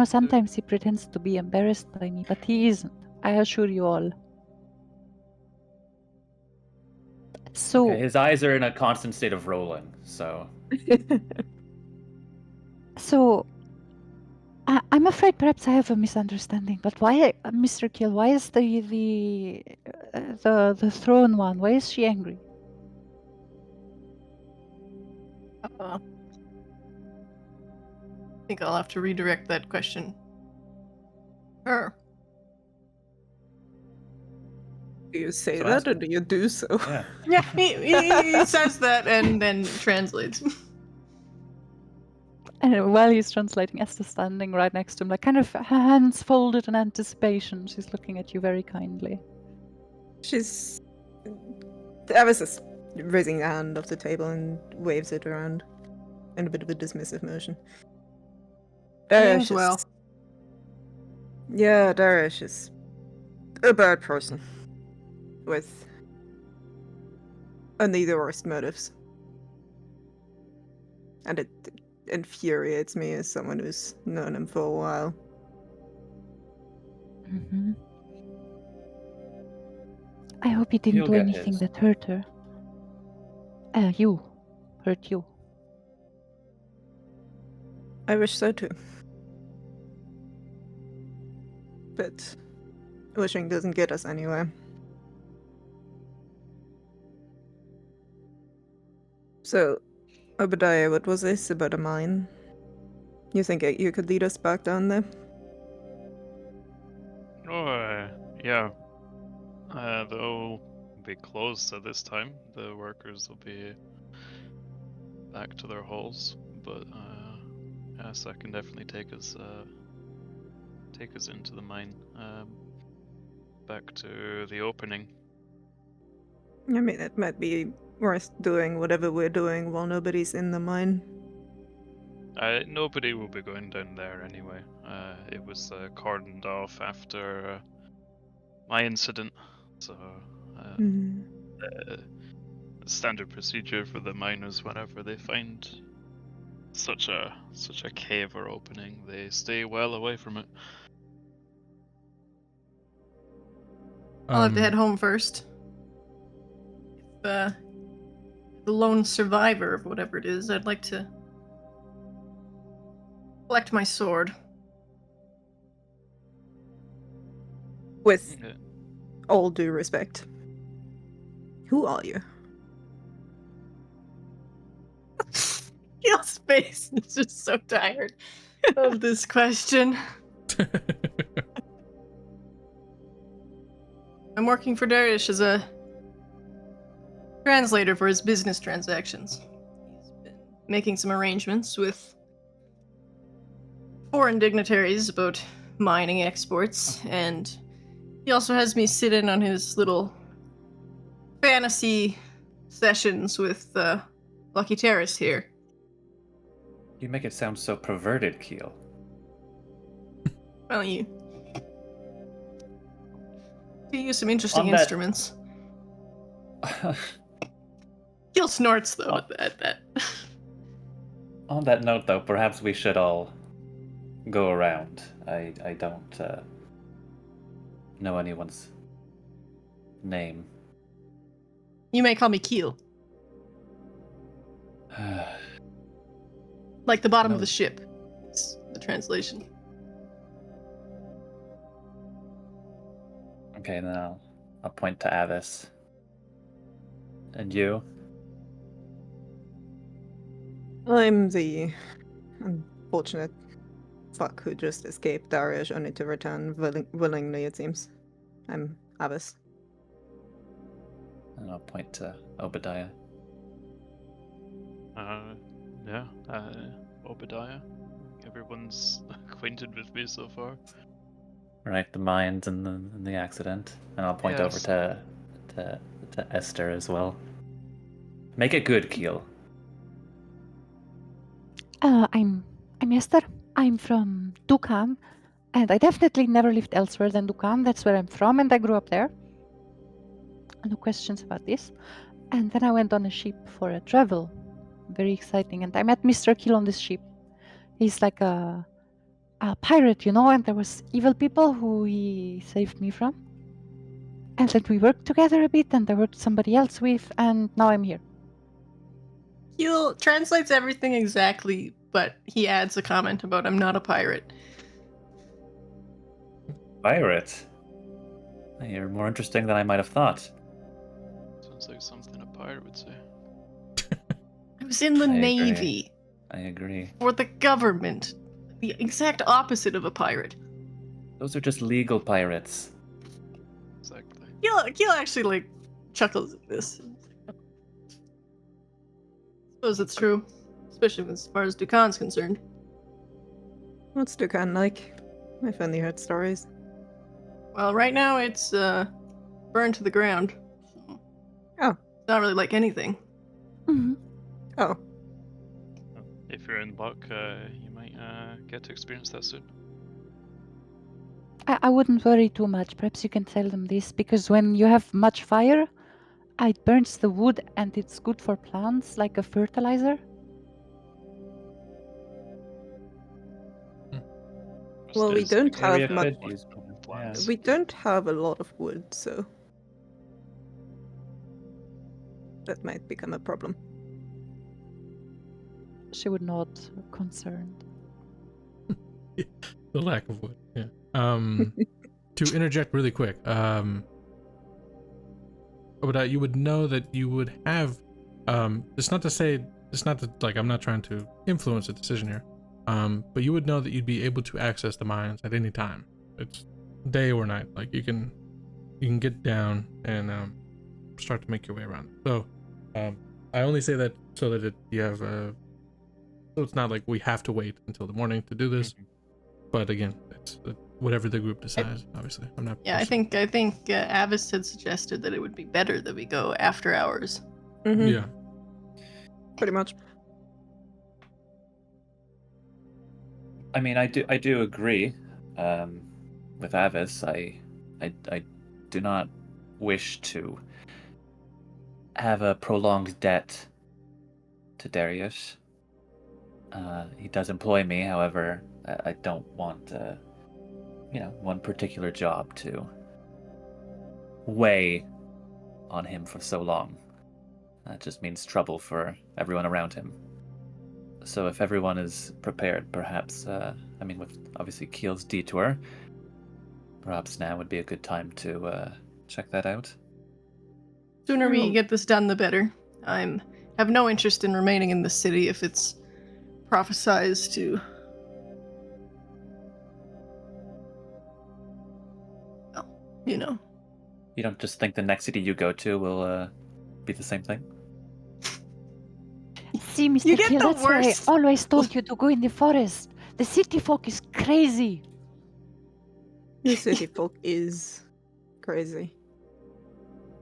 Sometimes he pretends to be embarrassed by me, but he isn't. I assure you all. So, Okay, his eyes are in a constant state of rolling, so... I'm afraid perhaps I have a misunderstanding. But why, Mr. Keel? Why is the throne one? Why is she angry? I think I'll have to redirect that question. Her. Do you say So that, ask or him. do you do so? Yeah. Yeah, he says that and then translates. And while he's translating, Esther's standing right next to him, like kind of hands folded in anticipation. She's looking at you very kindly. Avis is raising a hand off the table and waves it around in a bit of a dismissive motion. Means well. Yeah, Darish is a bad person. With only the worst motives. And it infuriates me as someone who's known him for a while. Mm-hmm. I hope he didn't You'll do get anything his. that hurt her. Hurt you. I wish so too. But wishing doesn't get us anywhere. So, Obadiah, what was this about a mine? You think you could lead us back down there? Oh, yeah. They'll be closed at this time. The workers will be back to their holes, but yes, I can definitely take us into the mine, back to the opening. I mean, it might be worth doing whatever we're doing while nobody's in the mine. Nobody will be going down there anyway. It was cordoned off after my incident, so standard procedure for the miners whenever they find such a cave or opening, they stay well away from it. I'll have to head home first. If, the lone survivor of whatever it is, I'd like to collect my sword. With Okay. all due respect, who are you? Gil's face is just so tired of this question. I'm working for Darius as a translator for his business transactions. He's been making some arrangements with foreign dignitaries about mining exports, and he also has me sit in on his little fantasy sessions with Lucky Terrace here. You make it sound so perverted, Keel. Well, you use some interesting On that- instruments. Gil snorts though at that. On that note, though, perhaps we should all go around. I don't know anyone's name. You may call me Keel, like the bottom of No. the ship. It's the translation. Okay, then I'll point to Avis. And you? I'm the unfortunate fuck who just escaped Darius only to return willingly, it seems. I'm Avis. And I'll point to Obadiah. Yeah, Obadiah. Everyone's acquainted with me so far. Right, the mines and the accident. And I'll point over Yes. to Esther as well. Make it good, Keel. I'm Esther. I'm from Dukan, and I definitely never lived elsewhere than Dukan. That's where I'm from, and I grew up there. No questions about this. And then I went on a ship for a travel. Very exciting. And I met Mr. Kill on this ship. He's like a pirate, you know, and there was evil people who he saved me from. And then we worked together a bit, and I worked somebody else with, and now I'm here. Keel translates everything exactly, but he adds a comment about I'm not a pirate. Pirate? You're more interesting than I might have thought. Sounds like something a pirate would say. I was in the I agree. Navy I agree. for the government. The exact opposite of a pirate. Those are just legal pirates. Exactly. Keel actually like chuckles at this. Suppose it's true, especially as far as Dukan's concerned. What's Dukan like? I've only heard stories. Well, right now it's burned to the ground. So Oh. It's not really like anything. Mm-hmm. Oh, If you're in luck, you might get to experience that soon. I wouldn't worry too much. Perhaps you can tell them this, because when you have much fire, It burns the wood and it's good for plants, like a fertilizer. Well, we There's don't Maybe have I much. should use one. plants. Yeah. We don't have a lot of wood, so that might become a problem. She would not concerned. The lack of wood. Yeah. To interject really quick. But you would know that you would have. It's not to say. It's not to, like, I'm not trying to influence a decision here. But you would know that you'd be able to access the mines at any time. It's day or night. Like you can get down and start to make your way around. So, I only say that so that you have so it's not like we have to wait until the morning to do this. But again, it's whatever the group decides. Obviously, I'm not. Yeah, I think Avis had suggested that it would be better that we go after hours. Mhm, Yeah. pretty much. I mean, I do agree with Avis. I do not wish to have a prolonged debt to Darius. He does employ me, however, I don't want one particular job to weigh on him for so long. That just means trouble for everyone around him. So if everyone is prepared, perhaps, with obviously Keel's detour, perhaps now would be a good time to check that out. Sooner we Well- get this done, the better. Have no interest in remaining in the city if it's prophesized to. Well, you know. You don't just think the next city you go to will be the same thing? See, Mr. You get Keel, the that's why I worst. always told you to go in the forest. The city folk is crazy. The city folk is crazy.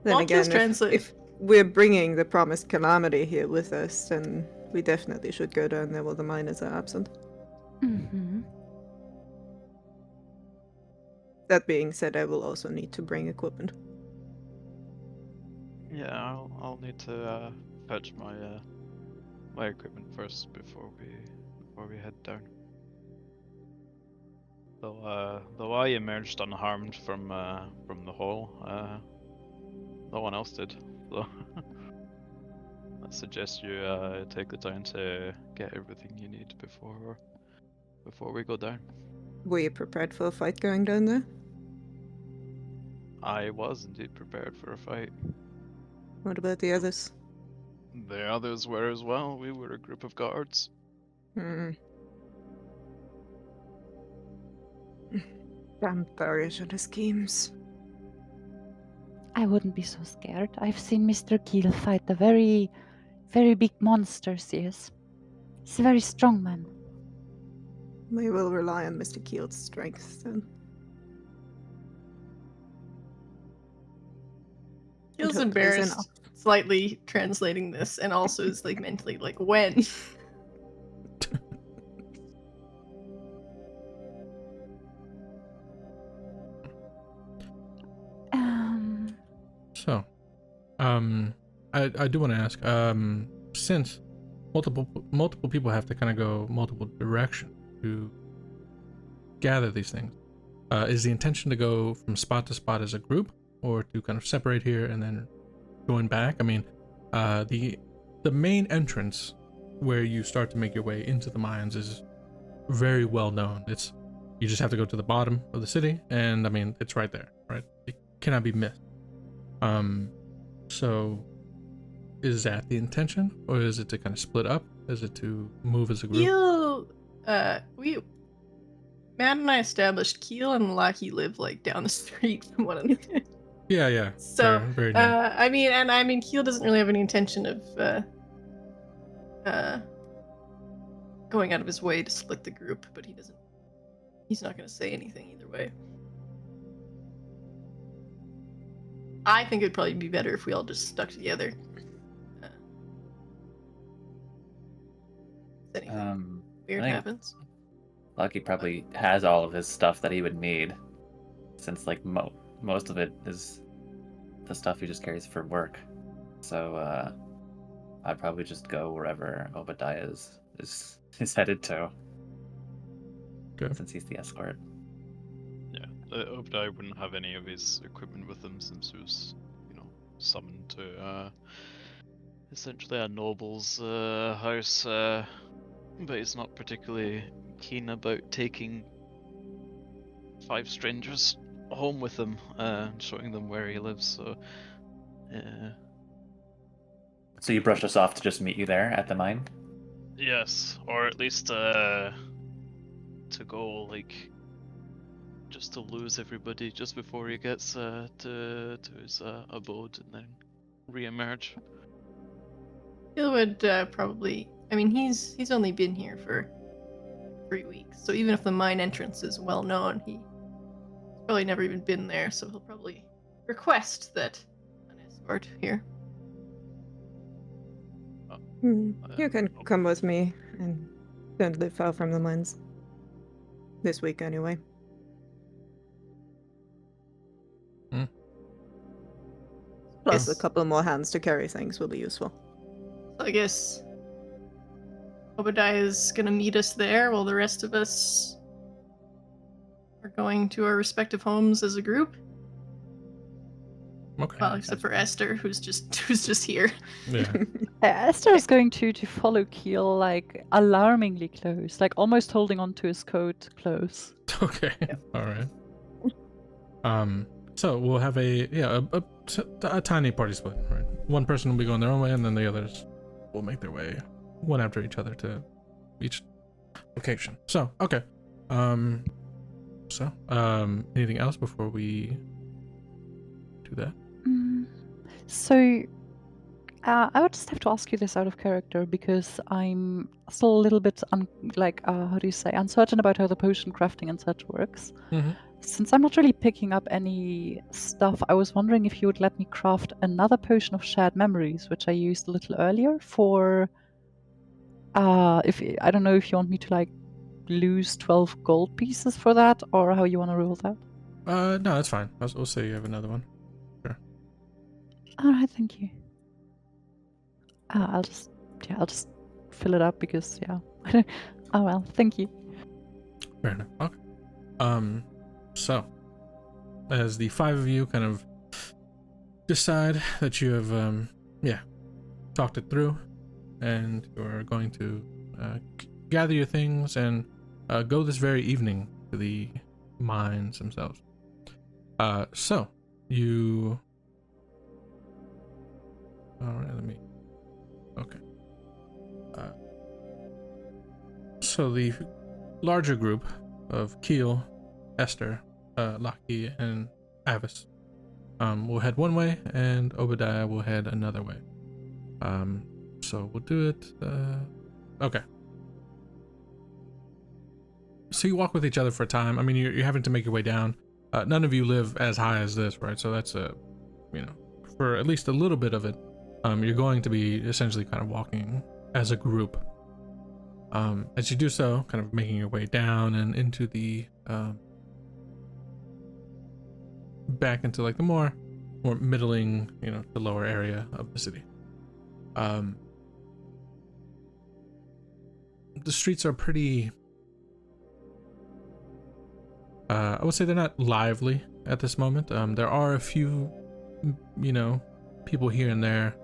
Then Well, again, just translate. if we're bringing the promised calamity here with us, then we definitely should go down there while the miners are absent. Mm-hmm. That being said, I will also need to bring equipment. Yeah, I'll need to fetch my my equipment first before we head down. Though I emerged unharmed from the hole, no one else did. So I suggest you take the time to get everything you need before we go down. Were you prepared for a fight going down there? I was indeed prepared for a fight. What about the others? The others were as well. We were a group of guards. Hmm. Damn Darius and his schemes. I wouldn't be so scared. I've seen Mr. Keel fight a very, very big monsters, yes. He's a very strong man. We will rely on Mr. Keel's strength then. Feels hope there's embarrassed enough. slightly translating this, and also is like mentally like, when? So, I do want to ask, since multiple people have to kind of go multiple directions to gather these things, is the intention to go from spot to spot as a group, or to kind of separate here and then join back? I mean, the main entrance where you start to make your way into the mines is very well known. You just have to go to the bottom of the city, and I mean, it's right there, right? It cannot be missed. So is that the intention, or is it to kind of split up? Is it to move as a group? Matt and I established Keel and Lucky live like down the street from one another. Yeah. So, very near. I mean, Keel doesn't really have any intention of going out of his way to split the group, but he's not going to say anything either way. I think it'd probably be better if we all just stuck together. If anything weird I think happens. Lucky probably has all of his stuff that he would need, since like most of it is the stuff he just carries for work. So I'd probably just go wherever Obadiah is headed to. Okay. Since he's the escort. Yeah, Obadiah wouldn't have any of his equipment with him since he was, summoned to essentially a noble's house, but he's not particularly keen about taking 5 strangers home with him, showing them where he lives. So, So you brushed us off to just meet you there at the mine? yes, or at least to go just to lose everybody just before he gets to his abode and then re-emerge. Keel would probably. I mean, he's only been here for 3 weeks, so even if the mine entrance is well known, he's probably never even been there. So he'll probably request that an escort here. You can come with me, and don't live far from the mines. This week, anyway. Plus, a couple more hands to carry things will be useful. So I guess Obadiah is gonna meet us there, while the rest of us are going to our respective homes as a group. Okay. Well, except for Esther, who's just here. Yeah. Esther is going to follow Keel alarmingly close, almost holding onto his coat close. Okay. All right. So we'll have a tiny party split. Right. One person will be going their own way, and then the others will make their way one after each other to each location. So okay. Anything else before we do that? So, I would just have to ask you this out of character because I'm still a little bit uncertain about how the potion crafting and such works. Mm-hmm. Since I'm not really picking up any stuff, I was wondering if you would let me craft another potion of shared memories, which I used a little earlier for. I don't know if you want me to lose 12 gold pieces for that, or how you want to rule that. No, that's fine. We'll say you have another one. Sure. All right, thank you. I'll just fill it up because oh well, thank you. Fair enough. Okay. So as the 5 of you kind of decide that you have talked it through, and you're going to gather your things and go this very evening to the mines themselves. So you. All right. Okay. So the larger group of Keel, Esther, Laki, and Avis will head one way, and Obadiah will head another way. So we'll do it. Okay. So you walk with each other for a time. I mean, you're having to make your way down. None of you live as high as this, right? So that's for at least a little bit of it, you're going to be essentially kind of walking as a group. As you do so, kind of making your way down and into the back into the more middling, the lower area of the city. The streets are pretty. I would say they're not lively at this moment. There are a few, people here and there.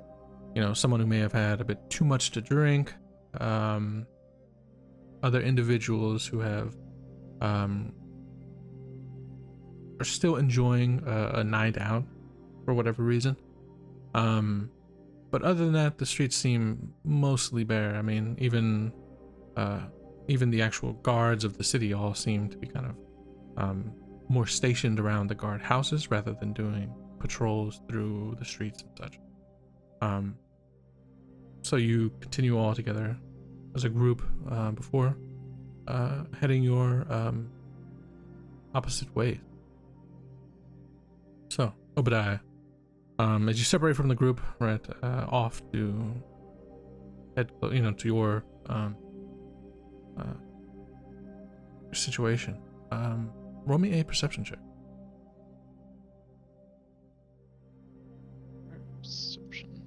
Someone who may have had a bit too much to drink. Other individuals who have are still enjoying a night out for whatever reason. But other than that, the streets seem mostly bare. I mean, even the actual guards of the city all seem to be kind of more stationed around the guard houses rather than doing patrols through the streets and such. So you continue all together as a group before heading your opposite ways. So Obadiah, as you separate from the group, right, off to head, to your situation. Roll me a perception check. Perception.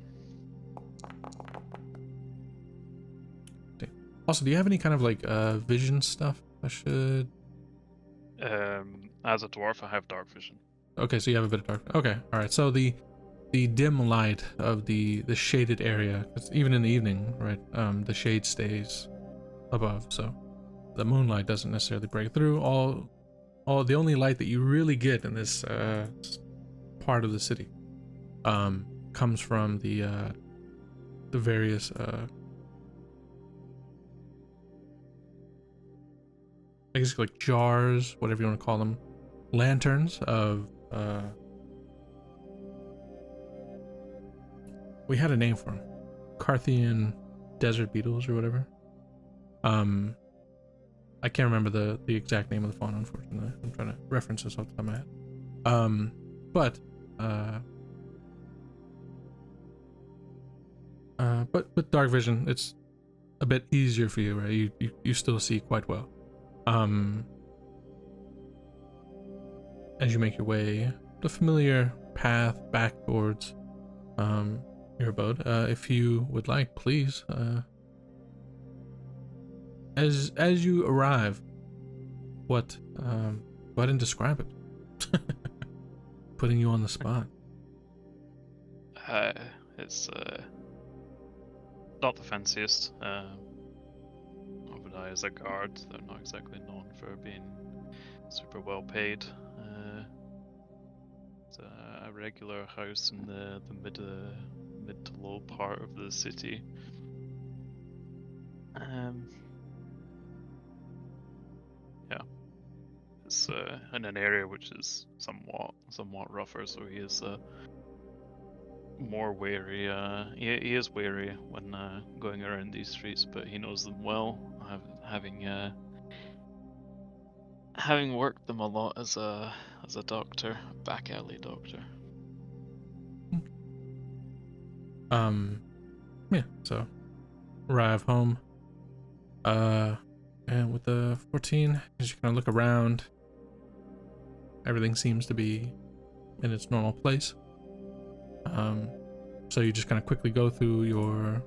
Also, do you have any kind of like vision stuff? I should. As a dwarf, I have dark vision. Okay, so you have a bit of dark. Okay, all right. So the dim light of the shaded area, 'cause even in the evening, right? The shade stays above, so the moonlight doesn't necessarily break through. All the only light that you really get in this part of the city comes from the various I guess like jars, whatever you want to call them, lanterns of we had a name for them, Carthian desert beetles or whatever. I can't remember the exact name of the fauna, unfortunately. I'm trying to reference this off the top of my head. But with dark vision, it's a bit easier for you, right? You still see quite well. As you make your way the familiar path back towards your abode, if you would like, please, as you arrive, what go ahead and describe it. Putting you on the spot. It's not the fanciest. Obadiah is a guard. They're not exactly known for being super well paid. It's a regular house in the mid to low part of the city. Yeah, it's in an area which is somewhat rougher, so he is more wary. He is wary when going around these streets, but he knows them well, having worked them a lot as a doctor, back alley doctor. Yeah, so arrive home, and with the 14, as you kind of look around, everything seems to be in its normal place. So you just kind of quickly go through your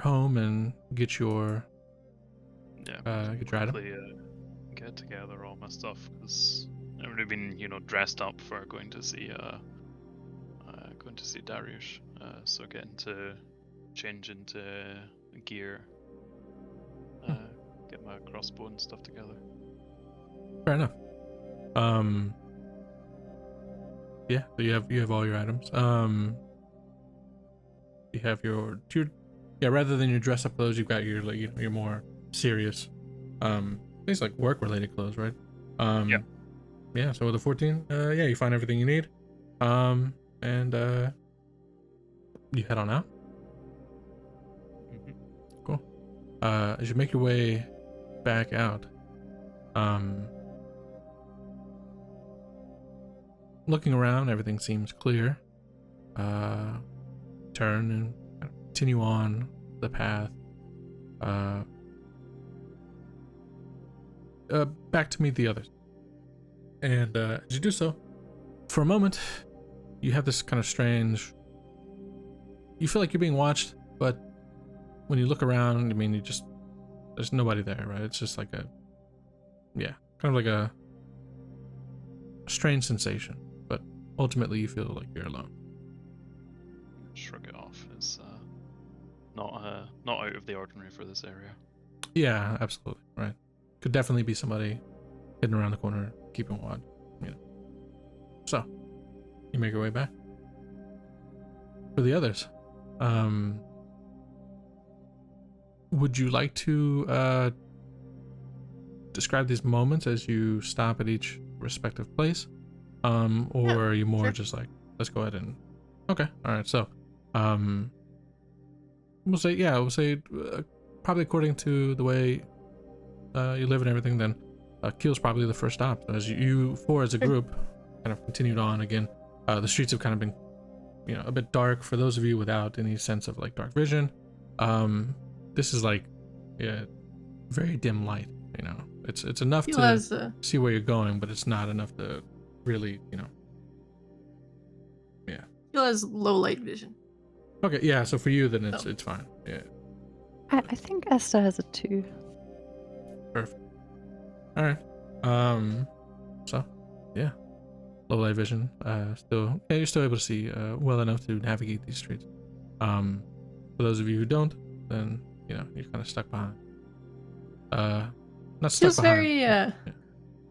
home and get your item. Get together all my stuff, because I've already been dressed up for going to see Darius. So getting to change into gear, get my crossbow and stuff together. Fair enough. Yeah, so you have all your items. You have your rather than your dress up clothes, you've got your your more serious things like work related clothes, right? Yeah, so with the 14, you find everything you need. And you head on out. Mm-hmm. Cool. As you make your way back out, looking around, everything seems clear. Turn and continue on the path. Back to meet the others. And as you do so, for a moment, you have this kind of strange. You feel like you're being watched, but when you look around, there's nobody there, right? It's just like kind of like a strange sensation, but ultimately you feel like you're alone. Shrug it off. It's not out of the ordinary for this area. Yeah, absolutely, right. Could definitely be somebody hidden around the corner, keeping watch. So you make your way back. For the others, would you like to describe these moments as you stop at each respective place, or are you more just like, let's go ahead and okay, all right. So we'll say probably according to the way you live and everything, then Keel's probably the first stop. As you four as a group kind of continued on again. The streets have kind of been a bit dark for those of you without any sense of like dark vision. This is like very dim light, it's enough to see where you're going, but it's not enough to really Keel has low light vision. Okay, yeah, so for you then it's fine. Yeah. I think Esther has a 2. Perfect. All right. So, yeah. Low light vision. Still, yeah, you're still able to see well enough to navigate these streets. For those of you who don't, then you're kind of stuck behind. Not stuck Feels behind.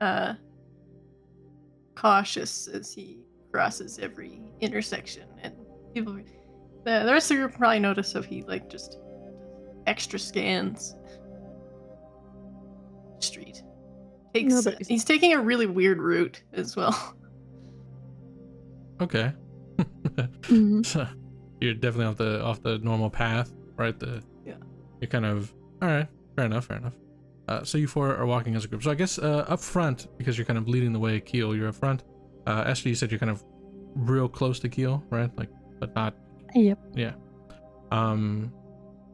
very cautious as he crosses every intersection, and people, the rest of the group probably notice if he like just extra scans street. He's taking a really weird route as well. Okay. Mhm. So, you're definitely off the normal path, right? You're kind of all right. Fair enough. So you four are walking as a group. So I guess up front, because you're kind of leading the way, Keel, you're up front. Esther, you said you're kind of real close to Keel, right? Like, but not. Yep. Yeah. And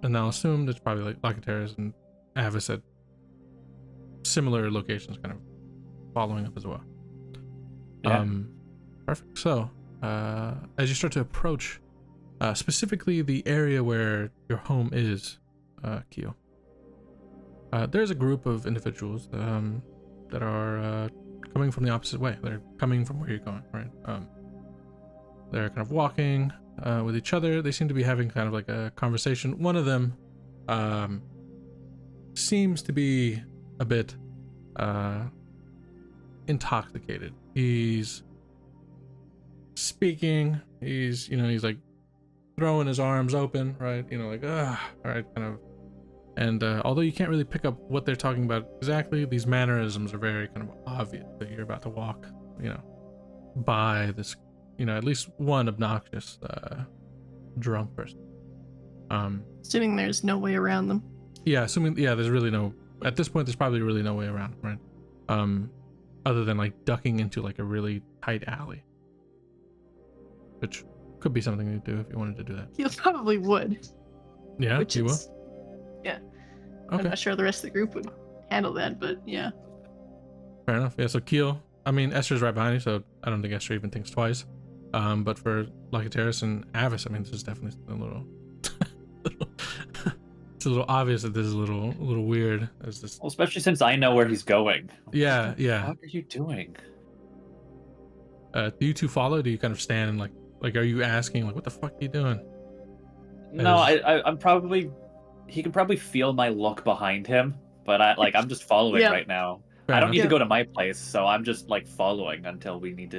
I'll assume that's probably like Locataris and Avis at similar locations, kind of following up as well. Yeah. Perfect. So, as you start to approach, specifically the area where your home is, Keel, there's a group of individuals that are coming from the opposite way. They're coming from where you're going, right? They're kind of walking with each other. They seem to be having kind of like a conversation. One of them seems to be a bit intoxicated. He's speaking. He's like throwing his arms open, right? Like all right, kind of. And although you can't really pick up what they're talking about exactly, these mannerisms are very kind of obvious that you're about to walk, by this, at least one obnoxious drunk person. Assuming there's no way around them. Yeah, there's really at this point there's probably really no way around, right? Other than like ducking into like a really tight alley, which could be something to do if you wanted to do that. He probably would. Yeah, Which you will. is, yeah. Okay. I'm not sure the rest of the group would handle that, but yeah. Fair enough. Yeah, so Keel, Esther's right behind you, so I don't think Esther even thinks twice. But for Locataris and Avis, this is definitely a little it's a little obvious that this is a little weird as this. Well, especially since I know where he's going. Yeah. What are you doing? Do you two follow? Do you kind of stand and like are you asking like what the fuck are you doing? No, I'm probably. He can probably feel my look behind him, but I'm just following right now. Fair I don't enough. need to go to my place, so I'm just like following until we go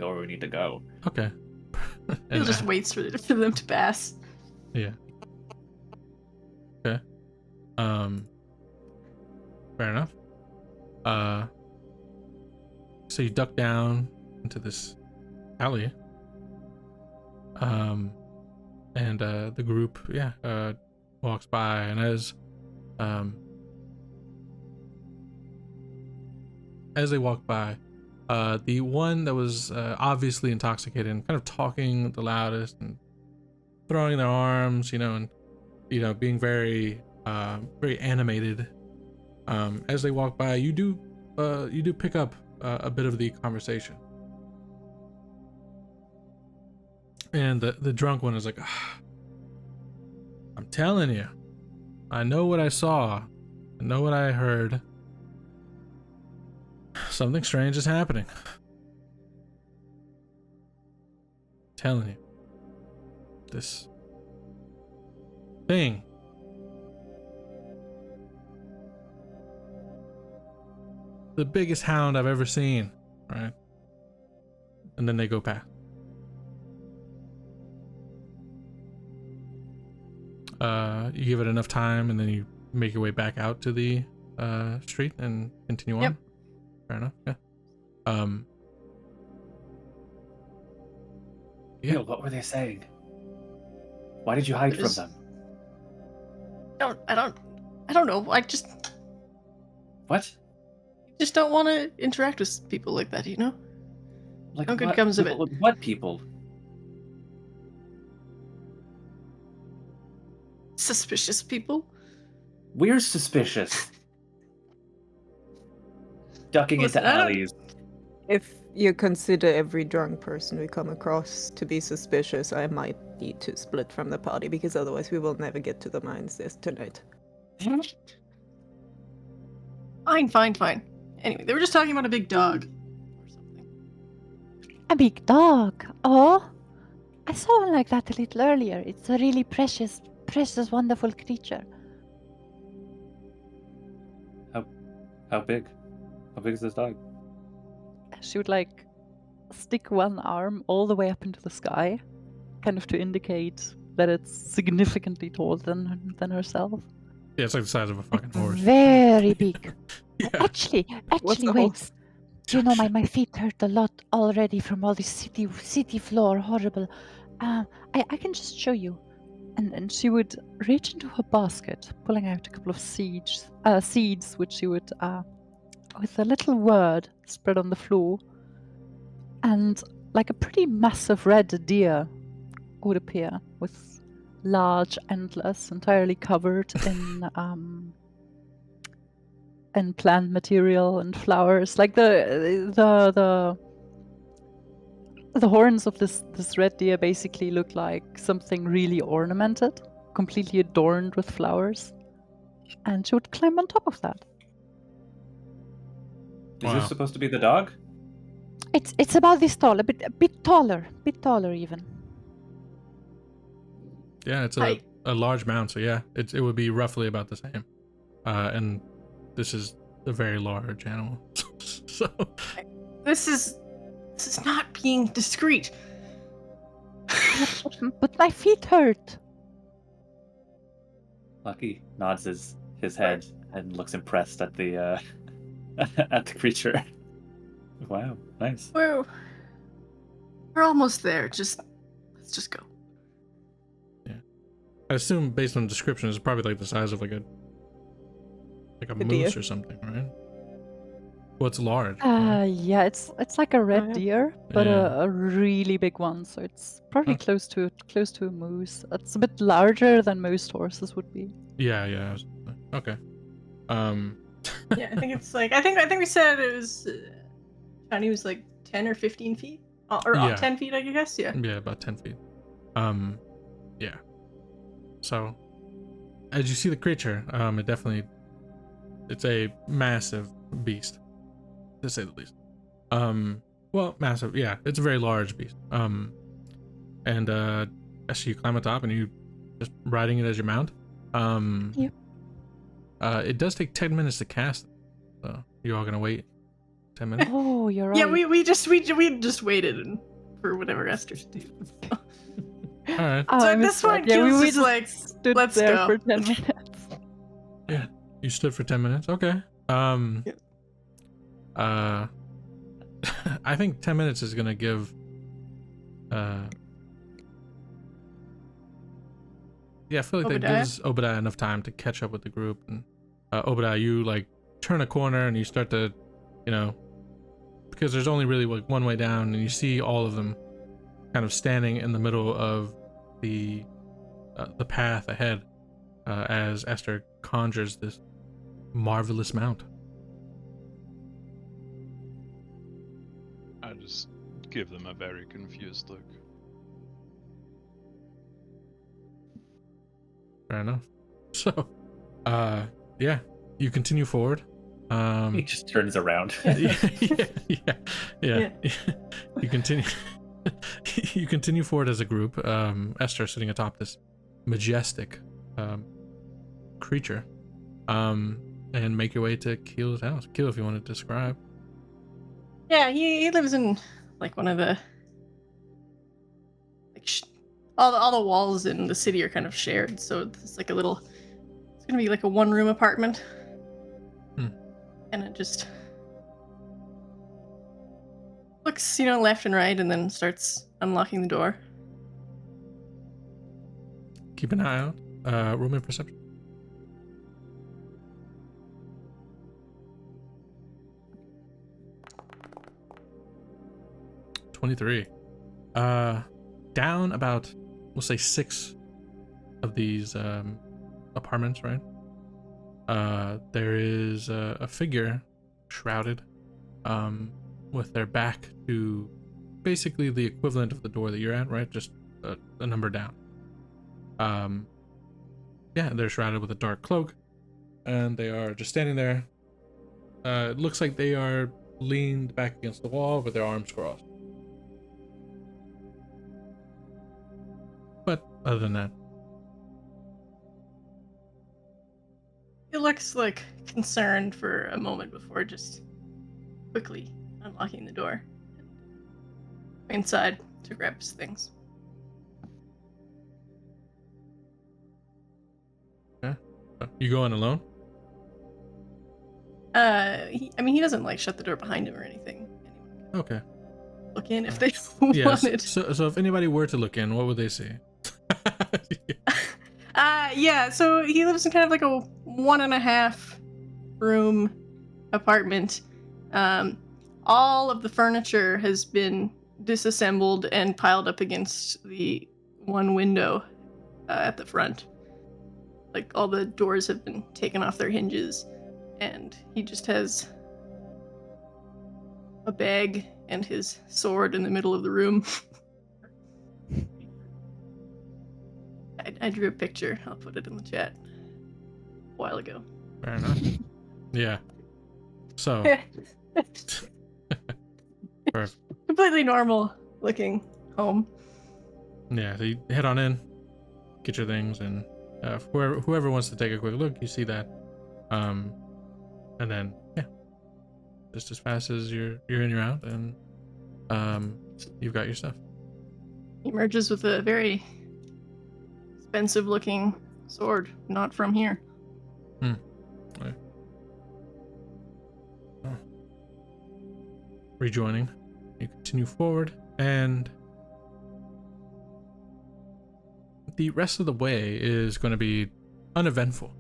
where we need to go. Okay. He'll just waits for them to pass. Yeah. Okay. Fair enough. So you duck down into this alley. And the group, walks by, and as they walk by, the one that was obviously intoxicated and kind of talking the loudest and throwing their arms, and being very very animated, as they walk by, you do pick up a bit of the conversation, and the drunk one is like, I'm telling you, I know what I saw, I know what I heard. Something strange is happening. I'm telling you. This thing. The biggest hound I've ever seen, right? And then they go past. You give it enough time, and then you make your way back out to the street and continue on. Yep. Fair enough. Yeah. Yeah. What were they saying? Why did you hide from them? I don't know. I just What? don't want to interact with people like that, Like No good what comes of people- it. What people? Suspicious people. We're suspicious. Ducking Listen, into I don't- alleys. If you consider every drunk person we come across to be suspicious, I might need to split from the party because otherwise we will never get to the mines this tonight. Fine. Anyway, they were just talking about a big dog or something. A big dog. Oh, I saw one like that a little earlier. It's a really precious, wonderful creature. How big? How big is this dog? She would like stick one arm all the way up into the sky, kind of to indicate that it's significantly taller than herself. Yeah, it's like the size of a fucking horse. Very big. Yeah. Actually, What's the wait. horse? Do you know my feet hurt a lot already from all this city floor, horrible. I can just show you. And she would reach into her basket, pulling out a couple of seeds, which she would, with a little word spread on the floor, and like a pretty massive red deer would appear with large antlers, entirely covered in plant material and flowers. Like the horns of this red deer basically look like something really ornamented, completely adorned with flowers, and she would climb on top of that. Is Wow. this supposed to be the dog? It's about this tall, a bit taller even. Yeah, it's Hi. a large mound, so yeah, it would be roughly about the same. And this is a very large animal. So This is not being discreet. But my feet hurt. Lucky nods his head and looks impressed at the at the creature. Wow, nice. We're almost there. Let's just go. I assume based on the description, it's probably like the size of like a A moose deer. or something, right? Well, it's large. right? Yeah, it's like a red yeah. deer, but Yeah. a really big one. So it's probably Okay. close to a moose. It's a bit larger than most horses would be. Yeah. Okay. Yeah, I think it's like I think we said it was. Tiny was like 10 or 15 feet, or Yeah. 10 feet, I guess. Yeah. Yeah, about 10 feet. Yeah. So, as you see the creature, it's a massive beast, to say the least. Well, massive, yeah, it's a very large beast. And as you climb on top and you just riding it as your mount, Yep. it does take 10 minutes to cast. So, you all gonna wait 10 minutes? Oh, you're right. Yeah, we just waited for whatever Esther's do. All right. Oh, So I at missed this point, that. Yeah, Keel's we just just like, stood "Let's there go." for 10 minutes. You stood for 10 minutes. Okay. Yeah. I think 10 minutes is gonna give yeah, I feel like that Obadiah? gives Obadiah enough time to catch up with the group. And Obadiah, you like turn a corner and you start to, because there's only really like one way down, and you see all of them kind of standing in the middle of the path ahead as Esther conjures this marvelous mount. I just give them a very confused look. Fair enough. So, yeah, you continue forward. He just turns around. Yeah. You continue. You continue forward as a group. Esther sitting atop this majestic creature, and make your way to Keel's house. Keel, if you want to describe. Yeah, he lives in like one of the like all the walls in the city are kind of shared, so it's like it's gonna be like a one-room apartment. And it just looks, left and right, and then starts unlocking the door. Keep an eye out. Roll me a perception. $23. Down about, we'll say 6 of these apartments, right? There is a figure shrouded with their back to basically the equivalent of the door that you're at, right? Just a number down. Yeah, they're shrouded with a dark cloak, and they are just standing there. It looks like they are leaned back against the wall with their arms crossed. But other than that, He looks like concerned for a moment before just quickly unlocking the door. Inside to grab his things. you go in alone? He doesn't like shut the door behind him or anything. Anyone Okay. can look in if they Yes. wanted. So if anybody were to look in, what would they see? Yeah, so he lives in kind of like a 1.5 room apartment. All of the furniture has been disassembled and piled up against the one window at the front. Like, all the doors have been taken off their hinges, and he just has a bag and his sword in the middle of the room. I drew a picture. I'll put it in the chat a while ago. Fair enough. Yeah. So, perfect. Completely normal looking home. Yeah, so you head on in, get your things, and whoever wants to take a quick look, you see that. And then, yeah, just as fast as you're in, you're out, and you've got your stuff. He emerges with a very expensive looking sword, not from here. Right. Oh. Rejoining, you continue forward, and the rest of the way is going to be uneventful.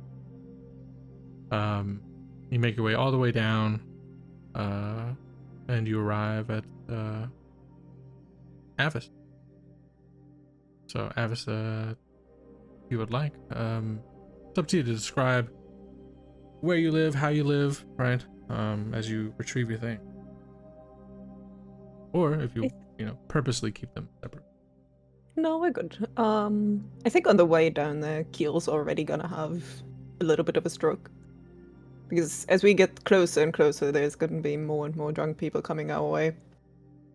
You make your way all the way down, and you arrive at Avis. So Avis, if you would like, it's up to you to describe where you live, how you live, right? As you retrieve your thing, or if you purposely keep them separate. No, we're good. I think on the way down there, Keel's already gonna have a little bit of a stroke. Because as we get closer and closer, there's gonna be more and more drunk people coming our way.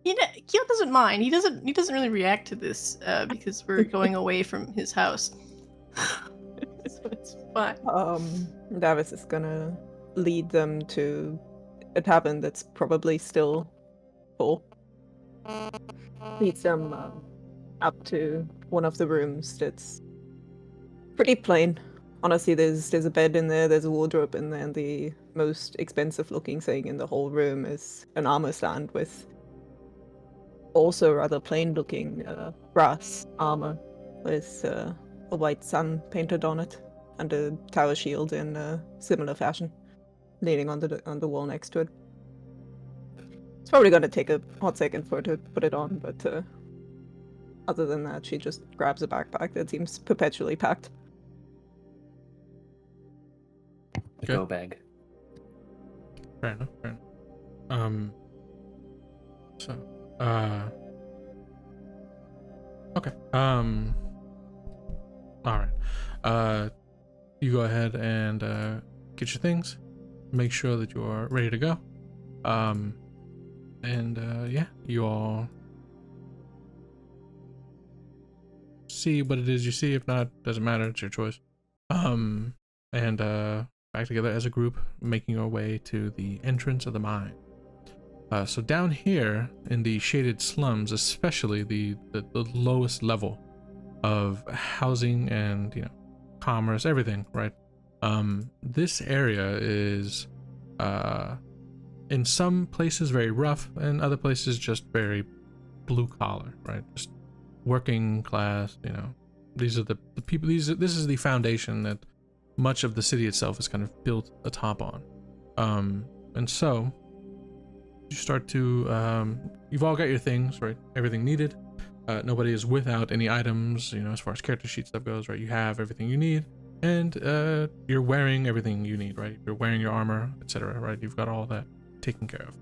Keel doesn't mind. He doesn't really react to this because we're going away from his house. So it's fine. Davis is gonna lead them to a tavern that's probably still full. Leads them up to one of the rooms that's pretty plain. Honestly, there's a bed in there, there's a wardrobe in there, and the most expensive looking thing in the whole room is an armor stand with also rather plain looking brass armor with a white sun painted on it and a tower shield in a similar fashion leaning on the wall next to it. It's probably gonna take a hot second for her to put it on, but other than that, she just grabs a backpack that seems perpetually packed. The Okay. go bag. Fair enough. Okay. All right. You go ahead and get your things. Make sure that you are ready to go. Yeah, you all see what it is you see. If not, doesn't matter. It's your choice. Back together as a group, making your way to the entrance of the mine. So down here in the shaded slums, especially the lowest level of housing and commerce, everything, right? This area is in some places very rough, and other places just very blue collar, right? Just working class. These are the people. This is the foundation that much of the city itself is kind of built atop on. And so you start to you've all got your things, right? Everything needed. Nobody is without any items, as far as character sheet stuff goes, right? You have everything you need, and you're wearing everything you need, right? You're wearing your armor, etc., right? You've got all that taken care of.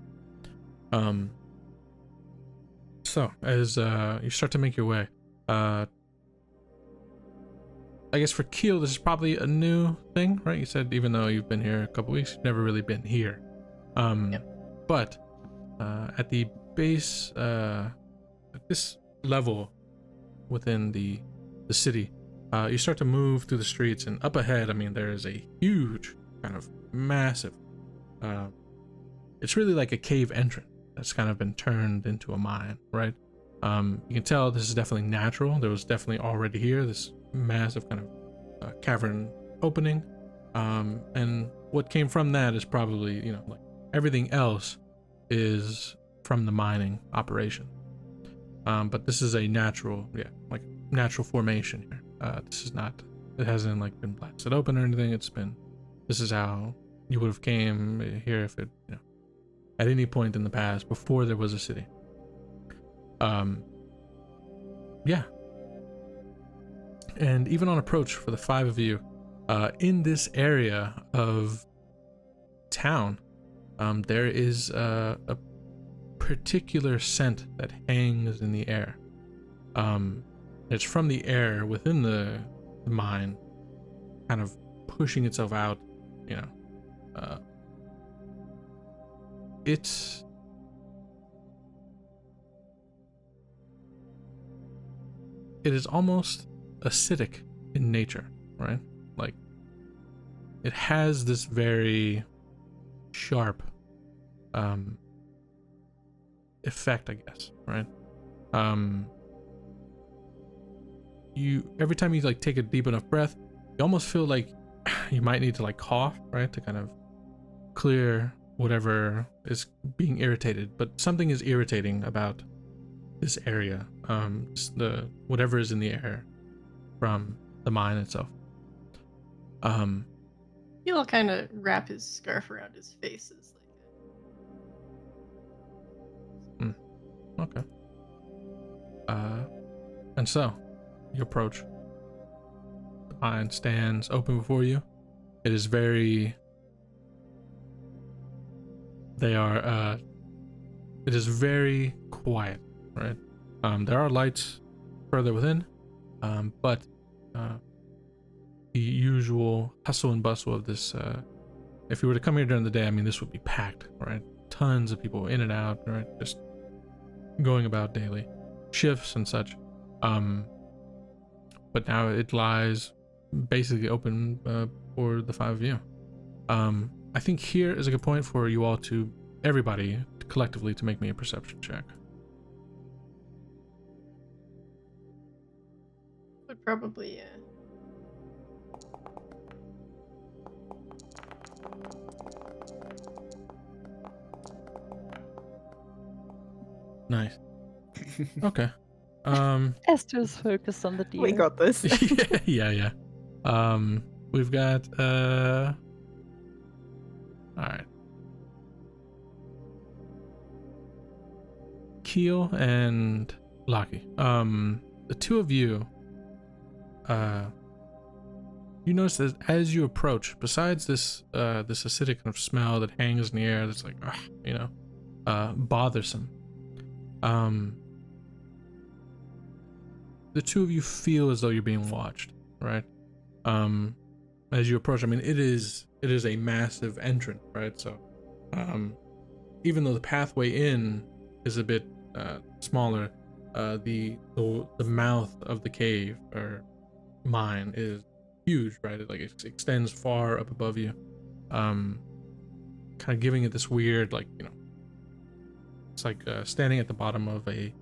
So as you start to make your way, I guess for Keel, this is probably a new thing, right? You said even though you've been here a couple weeks, you've never really been here. But at the base, at this level within the city, you start to move through the streets, and up ahead, I mean, there is a huge, kind of massive, it's really like a cave entrance that's kind of been turned into a mine, right? You can tell this is definitely natural. There was definitely already here this massive kind of cavern opening, and what came from that is probably, you know, like everything else is from the mining operation. But this is a natural, like natural formation here. This is not, it hasn't like been blasted open or anything. This is how you would have came here if it, you know, at any point in the past before there was a city. And even on approach for the 5 of you, in this area of town, there is a particular scent that hangs in the air. It's from the air within the mine, kind of pushing itself out, you know. It is almost acidic in nature, right? Like, it has this very sharp effect, I guess, right? You, every time you like take a deep enough breath, you almost feel like you might need to like cough, right, to kind of clear whatever is being irritated. But something is irritating about this area, the whatever is in the air from the mine itself. He'll kind of wrap his scarf around his face as like Okay. And so you approach. The mine stands open before you. It is very. It is very quiet, right? There are lights further within, but the usual hustle and bustle of this. If you were to come here during the day, I mean, this would be packed, right? Tons of people in and out, right? Just going about daily shifts and such. But now it lies basically open for the 5 of you. I think here is a good point for you all to, everybody collectively, to make me a perception check. would probably Nice. Okay. Esther's focused on the deal. We got this. yeah. We've got all right. Keel and Lockie. The 2 of you, you notice that as you approach, besides this this acidic kind of smell that hangs in the air, that's like, you know, bothersome. The 2 of you feel as though you're being watched, right? As you approach, I mean, it is a massive entrance, right? So, even though the pathway in is a bit smaller, the mouth of the cave or mine is huge, right? It extends far up above you, kind of giving it this weird, like, you know, it's like standing at the bottom of a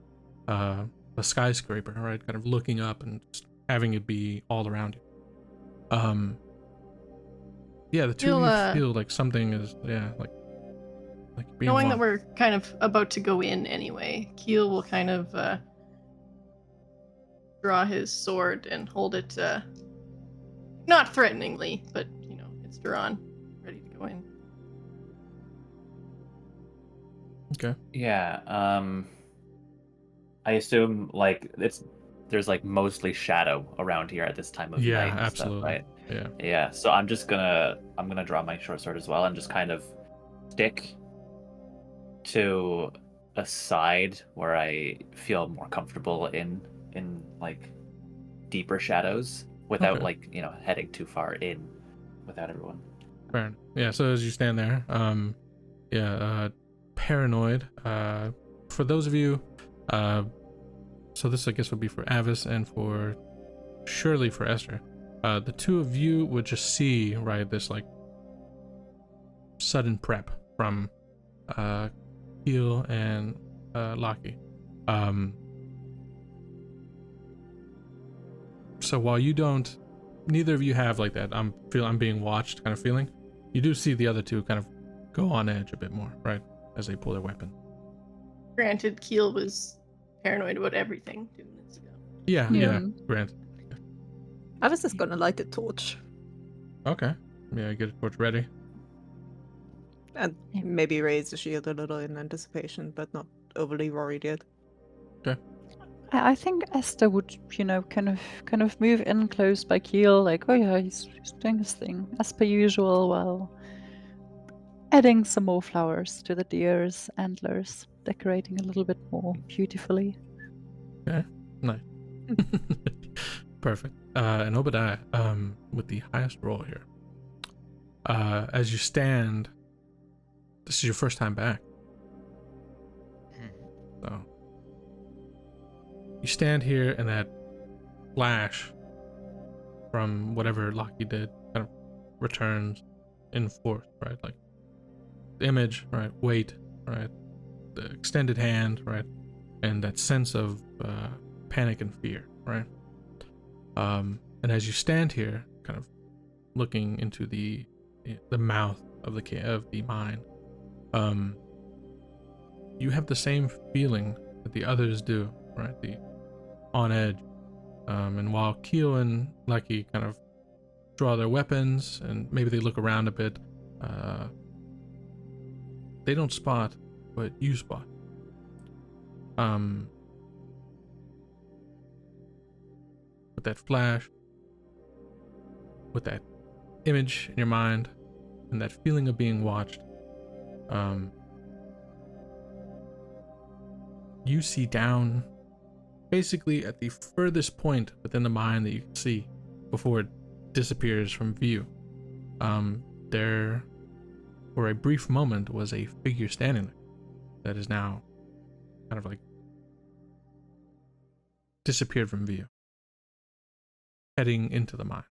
skyscraper, right? Kind of looking up and just having it be all around you. Yeah, the 2 of you feel like something is, like being knowing that watched. we're kind of about to go in anyway, Keel will kind of draw his sword and hold it, not threateningly, but, you know, it's drawn, ready to go in. Okay. Yeah. I assume like there's like mostly shadow around here at this time of Yeah, night and absolutely. stuff, right? Yeah. Yeah. So I'm gonna draw my short sword as well and just kind of stick to a side where I feel more comfortable in like deeper shadows without Okay. like, you know, heading too far in without everyone. Fair enough. Yeah, so as you stand there, paranoid. For those of you, so this I guess would be for Avis and for surely for Esther. The two of you would just see, right, this like sudden prep from Keel and Lockie. So while you don't, neither of you have like that I'm being watched kind of feeling, you do see the other two kind of go on edge a bit more, right, as they pull their weapon. Granted, Keel was paranoid about everything 2 minutes ago. Yeah, Grant. I was just gonna light a torch Okay. Yeah, get a torch ready. and maybe raise the shield a little in anticipation, but not overly worried yet. I think Esther would, kind of move in close by Keel, like, oh yeah, he's doing his thing as per usual, while adding some more flowers to the deer's antlers, decorating a little bit more beautifully. Okay, nice. Perfect. And Obadiah, with the highest roll here. As you stand, this is your first time back. So you stand here, and that flash from whatever Lockie did kind of returns in force, right? Like the image, right? Weight, right? The extended hand, right? And that sense of panic and fear, right? And as you stand here, kind of looking into the mouth of the mine, you have the same feeling that the others do, right? The on edge. And while Keel and Lucky kind of draw their weapons and maybe they look around a bit, they don't spot what you spot. With that flash, with that image in your mind, and that feeling of being watched, you see down basically at the furthest point within the mine that you can see before it disappears from view. There, for a brief moment, was a figure standing there that is now kind of like disappeared from view, heading into the mine.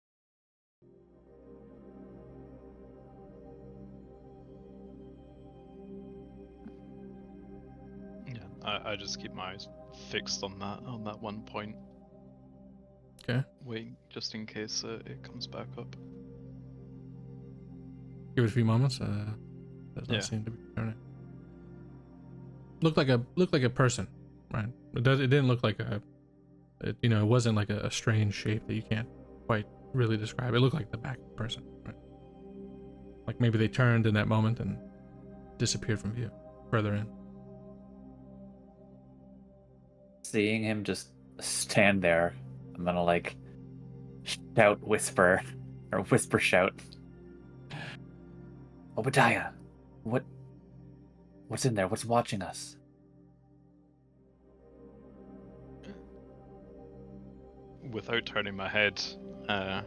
Yeah, I just keep my eyes fixed on that one point. Okay. Waiting just in case it comes back up. Give it a few moments. Does not Yeah. seem to be returning. Looked like a person, right? It didn't look like it wasn't like a strange shape that you can't quite really describe. It looked like the back of a person, right? Like maybe they turned in that moment and disappeared from view further in. Seeing him just stand there, I'm gonna like whisper shout. Obadiah, what's in there? What's watching us? Without turning my head, I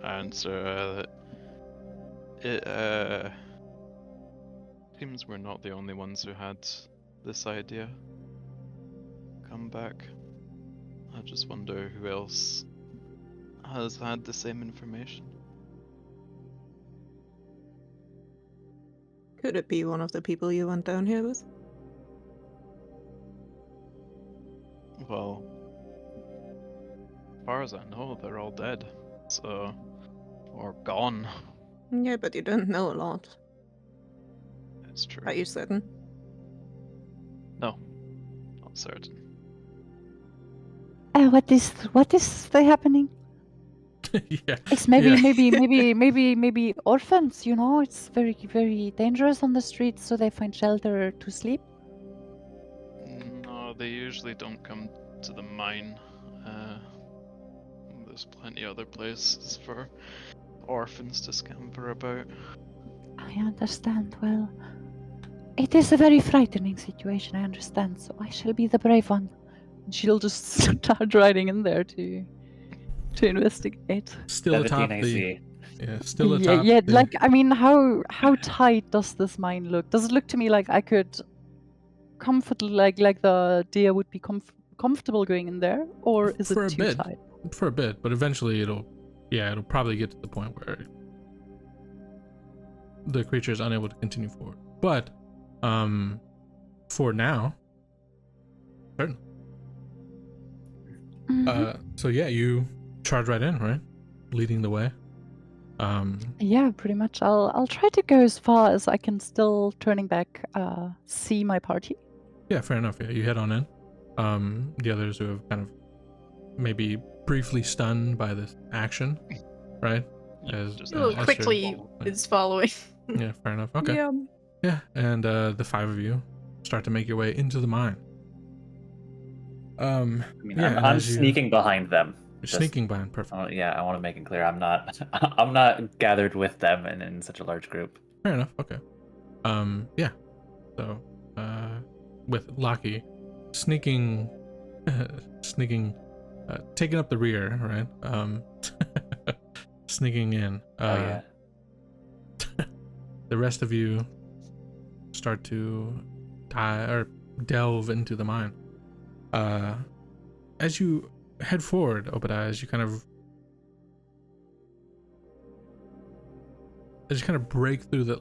answer that it seems we're not the only ones who had this idea come back. I just wonder who else has had the same information. Could it be one of the people you went down here with? Well, as far as I know, they're all dead. So, or gone. Yeah, but you don't know a lot. It's true. Are you certain? No, not certain. What is happening? Yeah. It's Yeah. maybe orphans, it's very, very dangerous on the streets, so they find shelter to sleep. No, they usually don't come to the mine. There's plenty other places for orphans to scamper about. I understand. Well, It is a very frightening situation, I understand, so I shall be the brave one. And she'll just start riding in there to investigate. Still atop 17 the. AC. Yeah, still Yeah, atop. yeah. the- Like, I mean, how tight does this mine look? Does it look to me like I could comfortably, like the deer would be comfortable going in there, or is For it a too bit. tight? For a bit, but eventually it'll probably get to the point where the creature is unable to continue forward. But, for now, certainly. Mhm. So yeah, you charge right in, right? Leading the way. Yeah, pretty much. I'll try to go as far as I can, still turning back, see my party. Yeah, fair enough. Yeah, you head on in. The others who have kind of maybe briefly stunned by this action, right? As Just Keel Esther- quickly is following. Yeah, fair enough. Okay. Yeah. Yeah, and the five of you start to make your way into the mine. I mean, yeah, and I'm as you- sneaking behind them. You're Just- sneaking behind, perfect. Yeah, I want to make it clear I'm not I'm not gathered with them and in such a large group. Fair enough. Okay. Yeah. So, with Lockie sneaking, taking up the rear, right? Sneaking in. Oh yeah. The rest of you start to delve into the mine. As you head forward, Obadiah, as you kind of break through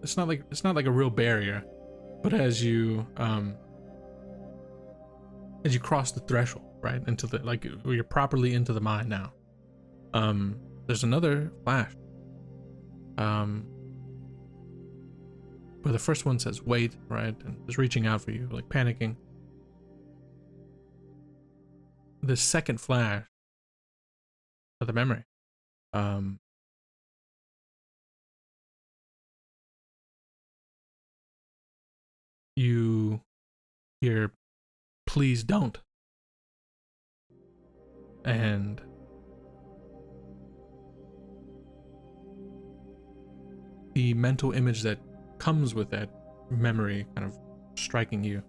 it's not like a real barrier, but as you cross the threshold, right, into you're properly into the mine now. There's another flash. Where the first one says wait, right, and is reaching out for you, like panicking. The second flash of the memory. You hear, please don't. And the mental image that comes with that memory kind of striking you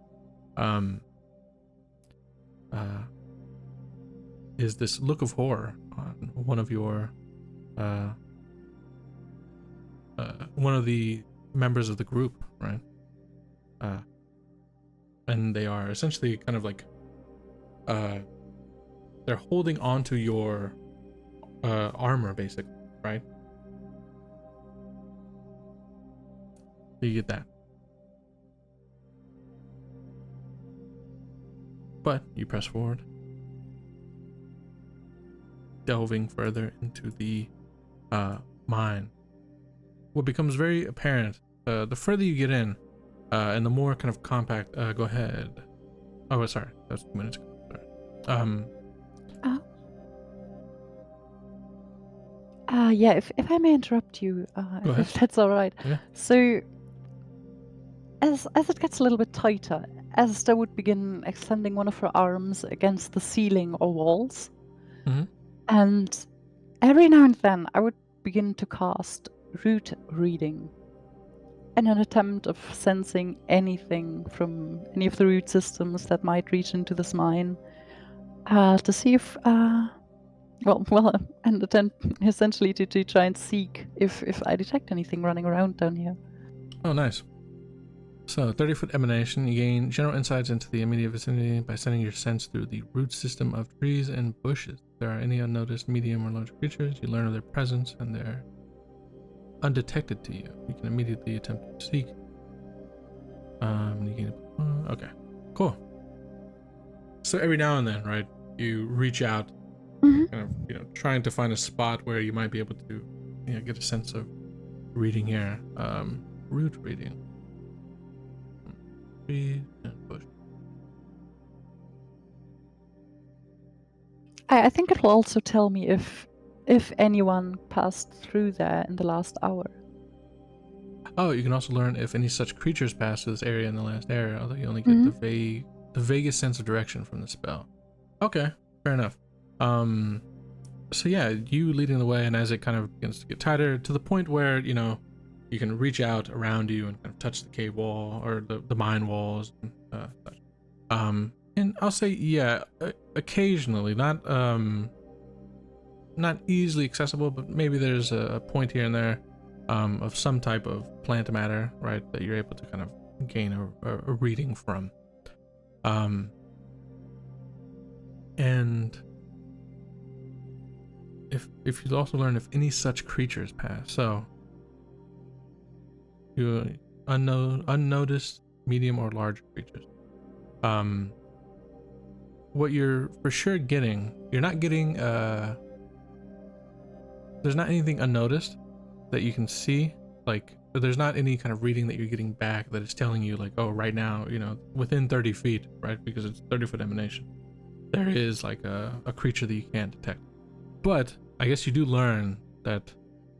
is this look of horror on one of your one of the members of the group, right? And they are essentially kind of like they're holding onto your armor, basically, right? You get that. But you press forward, delving further into the mine. What becomes very apparent, the further you get in, and the more kind of compact. Go ahead. Oh, sorry, that was 2 minutes ago. Sorry. Yeah, if I may interrupt you, Go ahead. if that's all right. Yeah. So, as it gets a little bit tighter, Esther would begin extending one of her arms against the ceiling or walls, Mhm. and every now and then I would begin to cast root reading in an attempt of sensing anything from any of the root systems that might reach into this mine, to see if and attempt essentially to try and seek if I detect anything running around down here. Oh, nice. So, 30-foot emanation. You gain general insights into the immediate vicinity by sending your sense through the root system of trees and bushes. If there are any unnoticed medium or large creatures, you learn of their presence and they're undetected to you. You can immediately attempt to seek. Okay, cool. So every now and then, right, you reach out, Mhm. kind of, trying to find a spot where you might be able to, get a sense of reading here. Root reading. Tree and bush. I think it will also tell me if anyone passed through there in the last hour. Oh, you can also learn if any such creatures pass through this area in the last area, although you only get the vaguest sense of direction from the spell. Okay, fair enough. So yeah, you leading the way, and as it kind of begins to get tighter, to the point where, you you can reach out around you and kind of touch the cave wall or the mine walls and such. And I'll say, yeah, occasionally, not easily accessible, but maybe there's a point here and there of some type of plant matter, right, that you're able to kind of gain a reading from. And if you'd also learn if any such creatures pass, so you unnoticed, medium, or large creatures. What you're for sure getting, you're not getting there's not anything unnoticed that you can see, like there's not any kind of reading that you're getting back that is telling you like, oh, right now, you know, within 30 feet, right, because it's 30-foot emanation, there is like a creature that you can't detect. But I guess you do learn that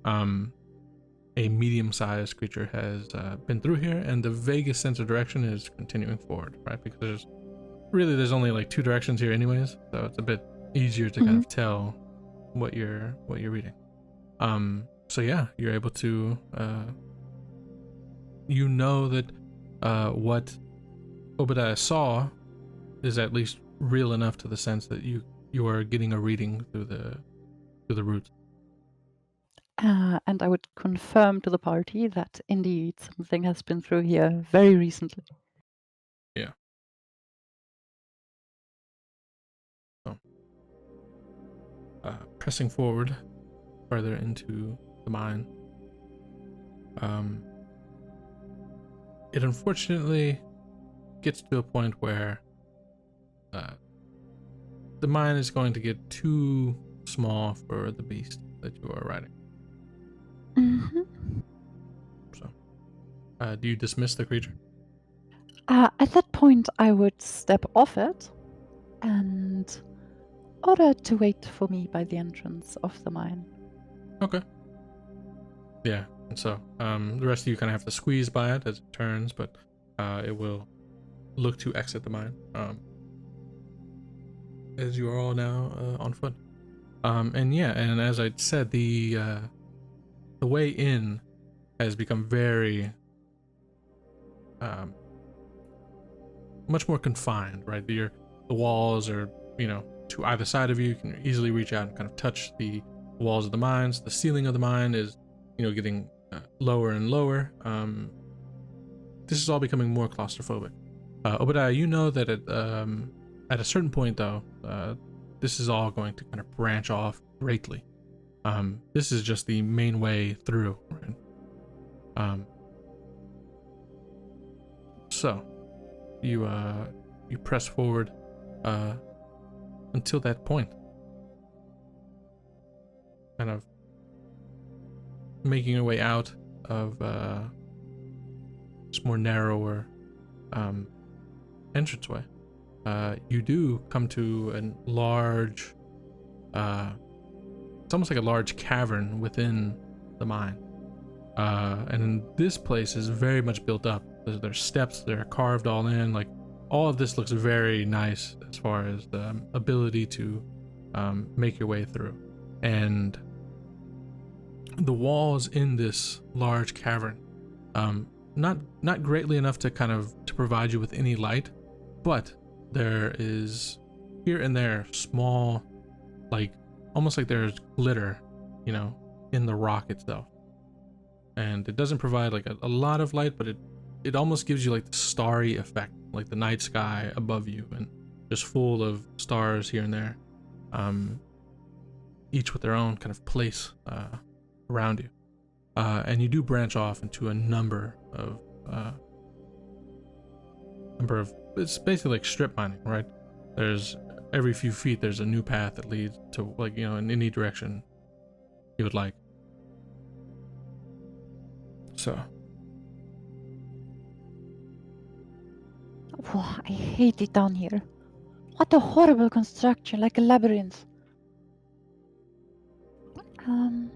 a medium-sized creature has been through here, and the vaguest sense of direction is continuing forward, right? Because there's only like 2 directions here anyways, so it's a bit easier to kind of tell what you're reading. So yeah, you're able to you know that what Obadiah saw is at least real enough to the sense that you are getting a reading through the roots. And I would confirm to the party that indeed something has been through here very recently. Yeah. So, pressing forward further into the mine, it unfortunately gets to a point where the mine is going to get too small for the beast that you are riding. So, do you dismiss the creature? At that point, I would step off it and order to wait for me by the entrance of the mine. Okay. Yeah, and so the rest of you kind of have to squeeze by it as it turns, but it will look to exit the mine as you are all now on foot. And as I said, the way in has become very much more confined, right? The walls are, you know, to either side of you. You can easily reach out and kind of touch the walls of the mines. The ceiling of the mine is, you know, getting lower and lower. This is all becoming more claustrophobic. Obadiah, you know that at a certain point, though, this is all going to kind of branch off greatly. This is just the main way through, right? So you press forward until that point, kind of making your way out of this more narrower entranceway. You do come to a large, it's almost like a large cavern within the mine. And this place is very much built up. There's steps, they're carved all in. Like, all of this looks very nice as far as the ability to make your way through. And the walls in this large cavern, not greatly enough to kind of to provide you with any light, but there is here and there small, like almost like there's glitter, you know, in the rock itself. And it doesn't provide like a lot of light, but it almost gives you like the starry effect, like the night sky above you and just full of stars here and there, each with their own kind of place around you. And you do branch off into a number of it's basically like strip mining, right? There's every few feet there's a new path that leads to, like, you know, in any direction you would like. So Oh, I hate it down here. What a horrible construction, like a labyrinth. I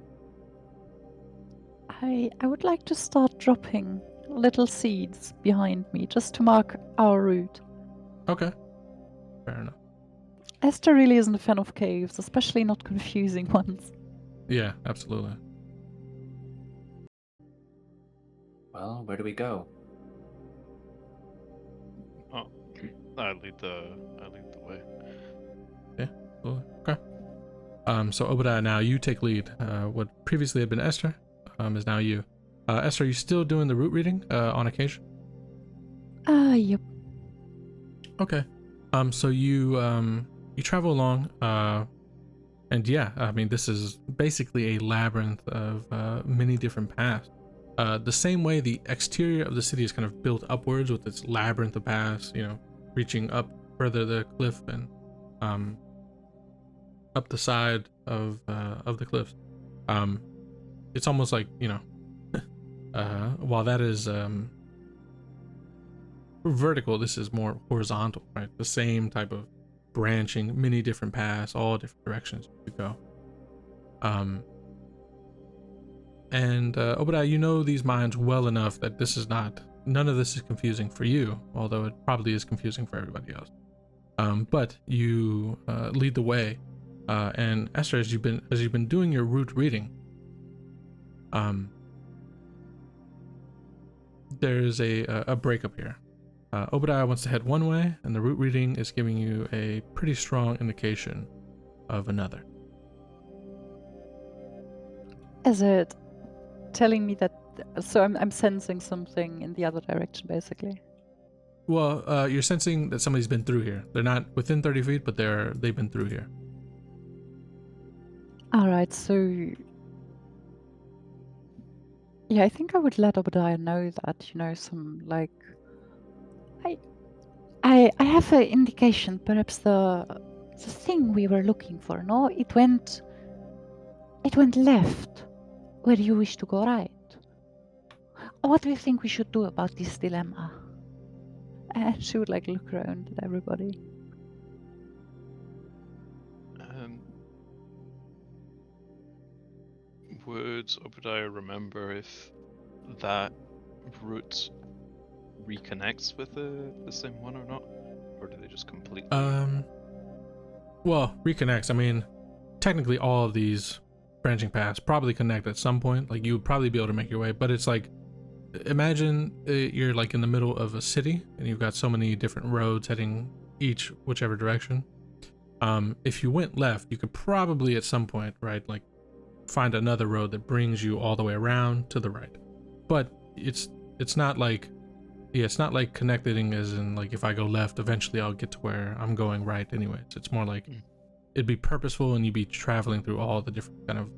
would like to start dropping little seeds behind me just to mark our route. okay, fair enough. Esther really isn't a fan of caves, especially not confusing ones. Yeah, absolutely. Well, where do we go? Oh, I lead the way. Cool. Okay. So Obadiah, now you take lead. What previously had been Esther, is now you. Esther, are you still doing the route reading on occasion? Yep. Okay. So you travel along, and yeah, I mean this is basically a labyrinth of many different paths. The same way the exterior of the city is kind of built upwards with its labyrinth of paths, you know, reaching up further the cliff and up the side of the cliffs. It's almost like, you know, while that is vertical, this is more horizontal, right? The same type of branching, many different paths, all different directions you go. And Obadiah, you know these mines well enough that none of this is confusing for you, although it probably is confusing for everybody else. But you lead the way, and Esther, as you've been doing your route reading, there's a breakup here. Obadiah wants to head one way, and the route reading is giving you a pretty strong indication of another. Is it telling me that? So I'm sensing something in the other direction, basically. Well, you're sensing that somebody's been through here. They're not within 30 feet, but they've been through here. All right, so yeah, I think I would let Obadiah know that, you know, some like I have an indication, perhaps the thing we were looking for. No, it went left, where you wish to go right. What do you think we should do about this dilemma? And she would like look around at everybody. Would Obadiah remember if that route reconnects with the same one or not? Or do they just completely... Well, reconnects. I mean, technically all of these branching paths probably connect at some point. Like, you would probably be able to make your way, but it's like, imagine you're like in the middle of a city and you've got so many different roads heading each whichever direction. If you went left, you could probably at some point, right, like find another road that brings you all the way around to the right. But it's not like, yeah, it's not like connecting as in like if I go left, eventually I'll get to where I'm going right anyways. It's more like it'd be purposeful and you'd be traveling through all the different kind of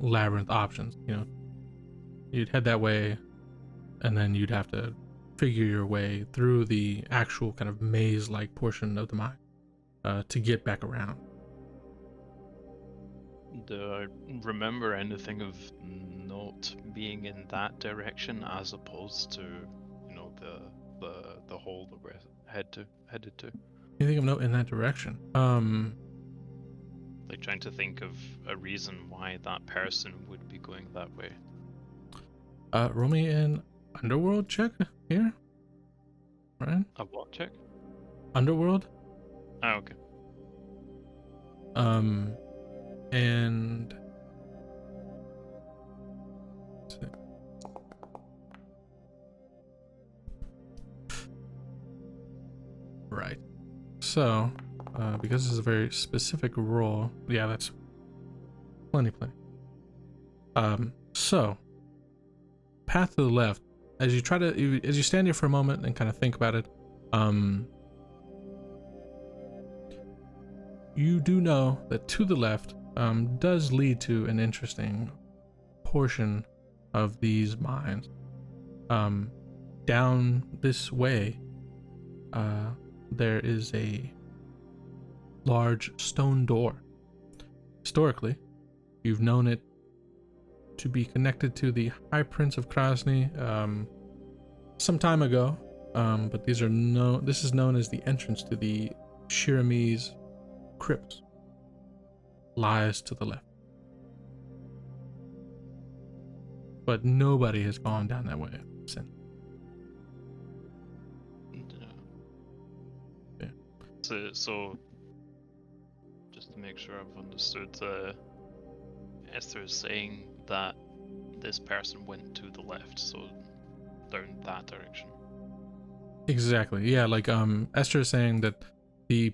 labyrinth options, you know. You'd head that way and then you'd have to figure your way through the actual kind of maze-like portion of the mine to get back around. Do I remember anything of note being in that direction as opposed to, you know, the hole that we're headed to? Anything of note in that direction? Like trying to think of a reason why that person would be going that way. Roll me an underworld check here. Right? A what check? Underworld. Oh, okay. And right. So, because this is a very specific roll, yeah, that's plenty. So, path to the left. As you stand here for a moment and kind of think about it, you do know that to the left does lead to an interesting portion of these mines. Down this way, there is a large stone door. Historically, you've known it to be connected to the High Prince of Krasny some time ago, but this is known as the entrance to the Shiramese crypt. Lies to the left. But nobody has gone down that way since. Yeah. So just to make sure I've understood, Esther is saying that this person went to the left, so down that direction. Exactly. Yeah, like Esther is saying that the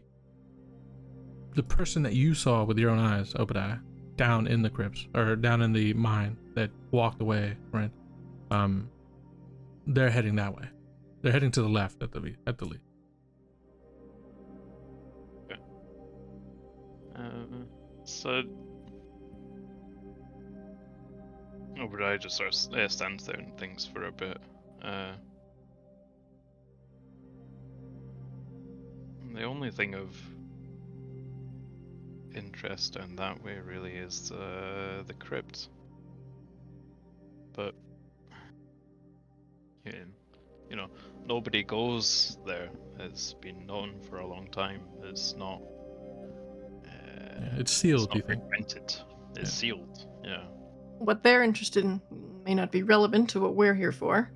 person that you saw with your own eyes, Obadiah, down in the crypts or down in the mine that walked away, right? They're heading that way. They're heading to the left at the least. Okay. So Obadiah just sort of stands there and thinks for a bit. The only thing of interest down that way really is the crypt. But you know, nobody goes there. It's been known for a long time. It's not. It's sealed. It's Do you not think? frequented. It's sealed. Yeah. What they're interested in may not be relevant to what we're here for.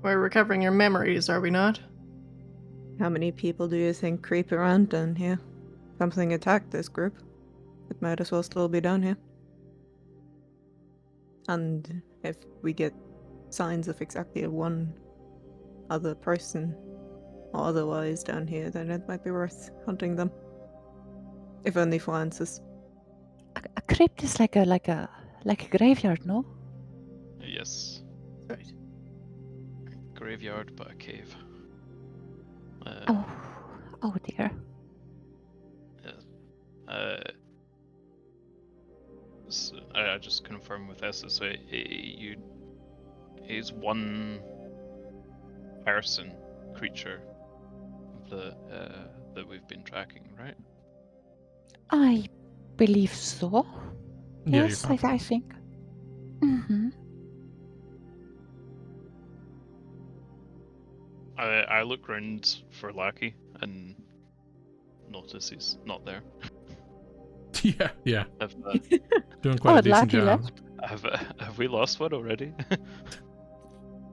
We're recovering your memories, are we not? How many people do you think creep around down here? Something attacked this group. It might as well still be down here. And if we get signs of exactly one other person or otherwise down here, then it might be worth hunting them. If only for answers. A crypt is like a graveyard, no? Yes. Right. Graveyard, but a cave. Oh dear. So I just confirm with Essa. So he's one person creature that we've been tracking, right? I believe so. Yeah, Yes, you're I think. Mm-hmm. I look round for Lackey and notice he's not there. yeah. Have, Doing quite a decent Lucky job. left. have we lost one already?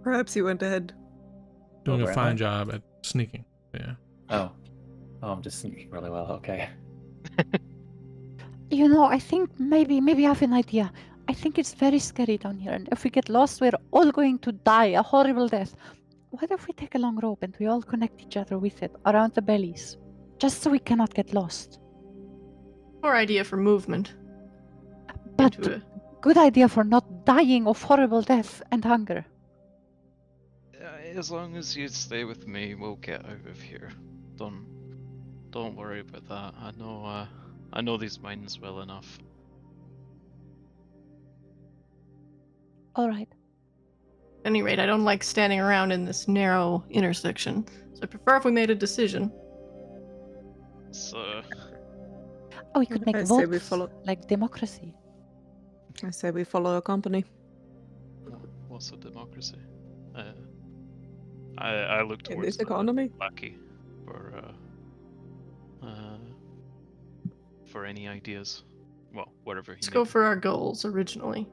Perhaps you went ahead. Doing a where am fine I? job at sneaking. Yeah. Oh, I'm just sneaking really well. Okay. You know, I think maybe I have an idea. I think it's very scary down here, and if we get lost, we're all going to die a horrible death. What if we take a long rope and we all connect each other with it around the bellies, just so we cannot get lost? Or idea for movement. But Into a... good idea for not dying of horrible death and hunger. As long as you stay with me, we'll get out of here. Don't worry about that. I know these mines well enough. All right. At any rate, I don't like standing around in this narrow intersection, so I prefer if we made a decision. So Oh, we could make I say we votes, follow- like democracy. I say we follow a company. what's a democracy? I look In towards this economy? Lackey for any ideas. Well, whatever he Let's go needs. for our goals originally.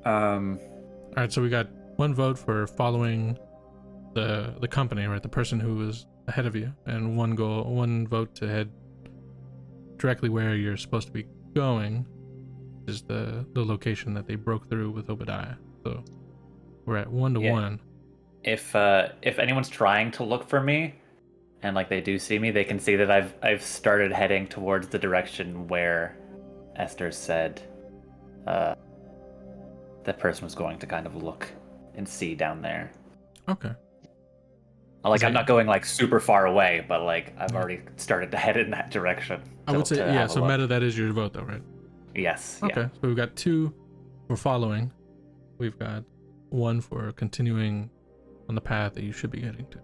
All right, so we got one vote for following the company, right? The person who was ahead of you, and one vote to head directly where you're supposed to be going, is the location that they broke through with Obadiah. So we're at 1 to 1. If anyone's trying to look for me, and like they do see me, they can see that I've started heading towards the direction where Esther said that person was going to kind of look and see down there. Okay. Like I'm not going like super far away, but like I've already started to head in that direction. I would say, to yeah, have a so look. meta, that is your vote though, right? Yes. Okay, Yeah. so we've got 2 for following. We've got 1 for continuing on the path that you should be getting to.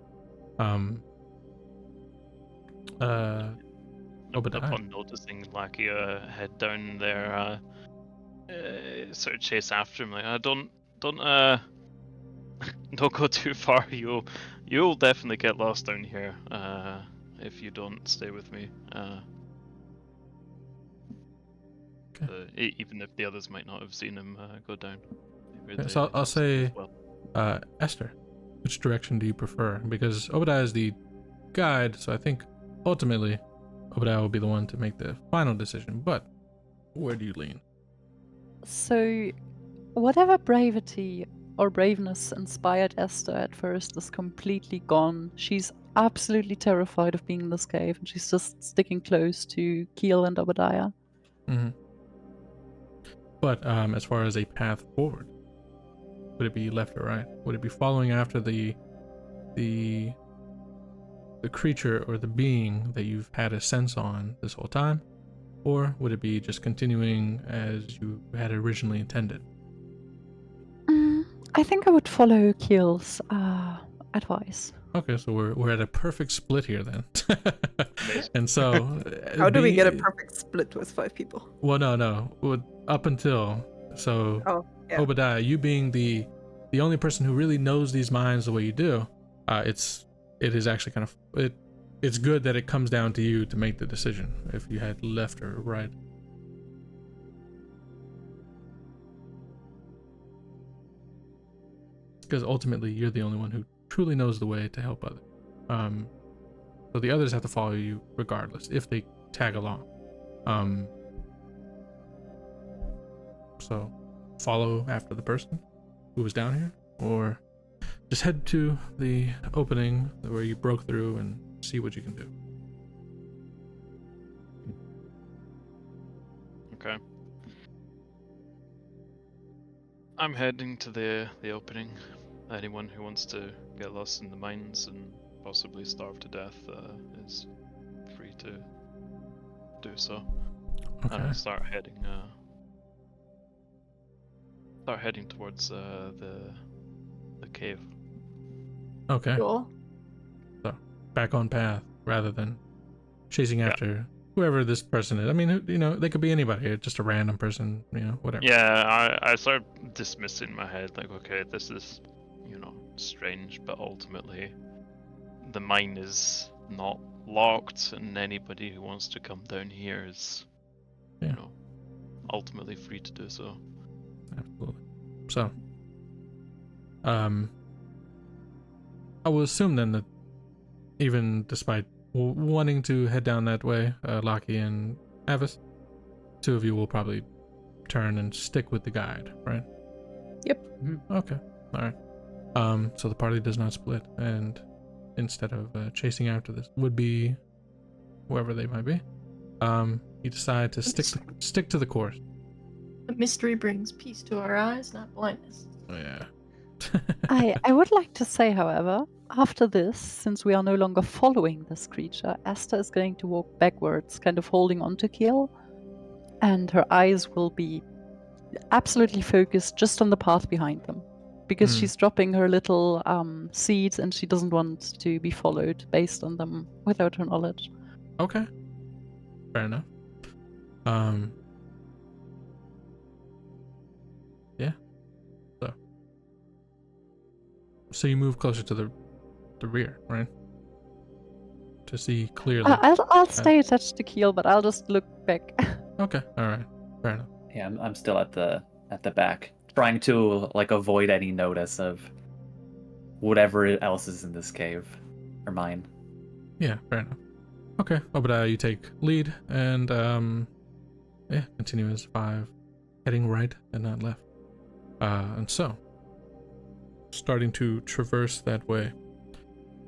Obadiah. Upon noticing Lackey head down there, sort of chase after him. Like, don't go too far. You'll definitely get lost down here if you don't stay with me. Even if the others might not have seen him go down. Okay, so I'll say, Esther, which direction do you prefer? Because Obadiah is the guide, so I think ultimately Obadiah will be the one to make the final decision. But where do you lean? So whatever bravery or braveness inspired Esther at first is completely gone. She's absolutely terrified of being in this cave, and she's just sticking close to Keel and Obadiah. Mm-hmm. But as far as a path forward, would it be left or right? Would it be following after the creature or the being that you've had a sense on this whole time? Or would it be just continuing as you had originally intended? I think I would follow Keel's advice. Okay, so we're at a perfect split here then. And so How do we get a perfect split with 5 people? Well, no. Up until Oh, yeah. Obadiah, you being the only person who really knows these mines the way you do, it is actually kind of it's good that it comes down to you to make the decision if you had left or right. Because ultimately you're the only one who truly knows the way to help others. So the others have to follow you regardless if they tag along. So follow after the person who was down here, or just head to the opening where you broke through and see what you can do. Okay. I'm heading to the opening. Anyone who wants to get lost in the mines and possibly starve to death is free to do so. Okay. And I'll start heading towards the cave. Okay. Cool. So back on path rather than chasing after whoever this person is. I mean, they could be anybody, just a random person, whatever. Yeah, I start dismissing in my head, like, okay, this is, strange, but ultimately the mine is not locked, and anybody who wants to come down here is, ultimately free to do so. Absolutely. So, I will assume then that even despite wanting to head down that way, Lockie and Avis, 2 of you will probably turn and stick with the guide, right? Yep. Mm-hmm. Okay. All right. So the party does not split, and instead of chasing after this would-be whoever they might be, you decide to stick to the course. A mystery brings peace to our eyes, not blindness. Oh, yeah. I would like to say, however, after this, since we are no longer following this creature, Esther is going to walk backwards, kind of holding on to Keel, and her eyes will be absolutely focused just on the path behind them, because she's dropping her little seeds and she doesn't want to be followed based on them without her knowledge. Okay. Fair enough. Yeah. So you move closer to the rear, right? To see clearly. I'll stay attached to Keel, but I'll just look back. Okay. All right. Fair enough. Yeah, I'm still at the back, trying to avoid any notice of whatever else is in this cave or mine. Yeah, fair enough. Okay. Obadiah, you take lead and continue as 5, heading right and not left. And so, starting to traverse that way.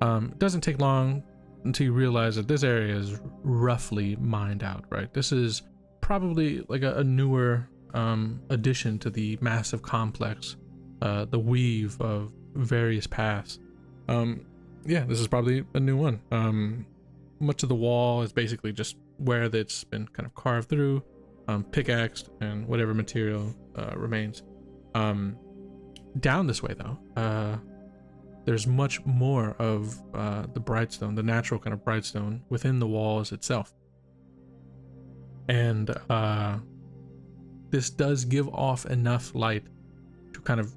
It doesn't take long until you realize that this area is roughly mined out, right? This is probably like a newer addition to the massive complex, the weave of various paths. This is probably a new one. Much of the wall is basically just where it's been kind of carved through, pickaxed, and whatever material remains. Down this way, though, there's much more of the brightstone, the natural kind of brightstone within the walls itself. And this does give off enough light to kind of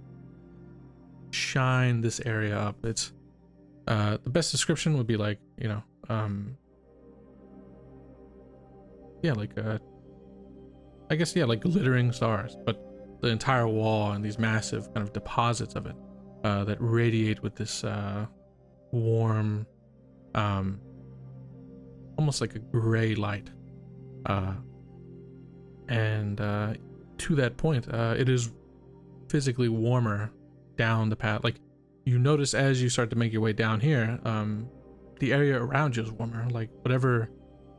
shine this area up. It's the best description would be like, like glittering stars, but the entire wall and these massive kind of deposits of it that radiate with this warm, almost like a gray light. And to that point, it is physically warmer down the path. Like, you notice as you start to make your way down here, the area around you is warmer. Like, whatever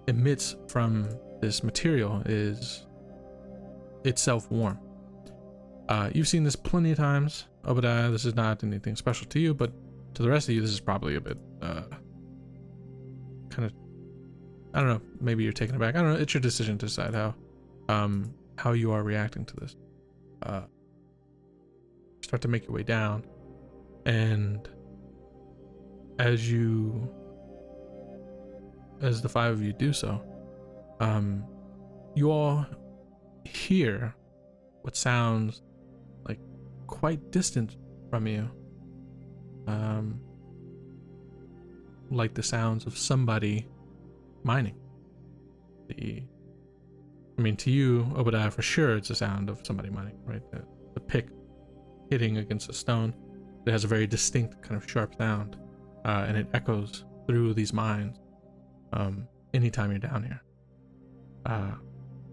emits from this material is itself warm. You've seen this plenty of times, Obadiah. This is not anything special to you, but to the rest of you, this is probably a bit kind of, I don't know, maybe you're taken aback. I don't know. It's your decision to decide how you are reacting to this. Start to make your way down, and as the five of you do so, you all hear what sounds like quite distant from you, like the sounds of somebody mining. I mean, to you, Obadiah, for sure it's the sound of somebody mining, right? The pick hitting against a stone. It has a very distinct kind of sharp sound, and it echoes through these mines anytime you're down here.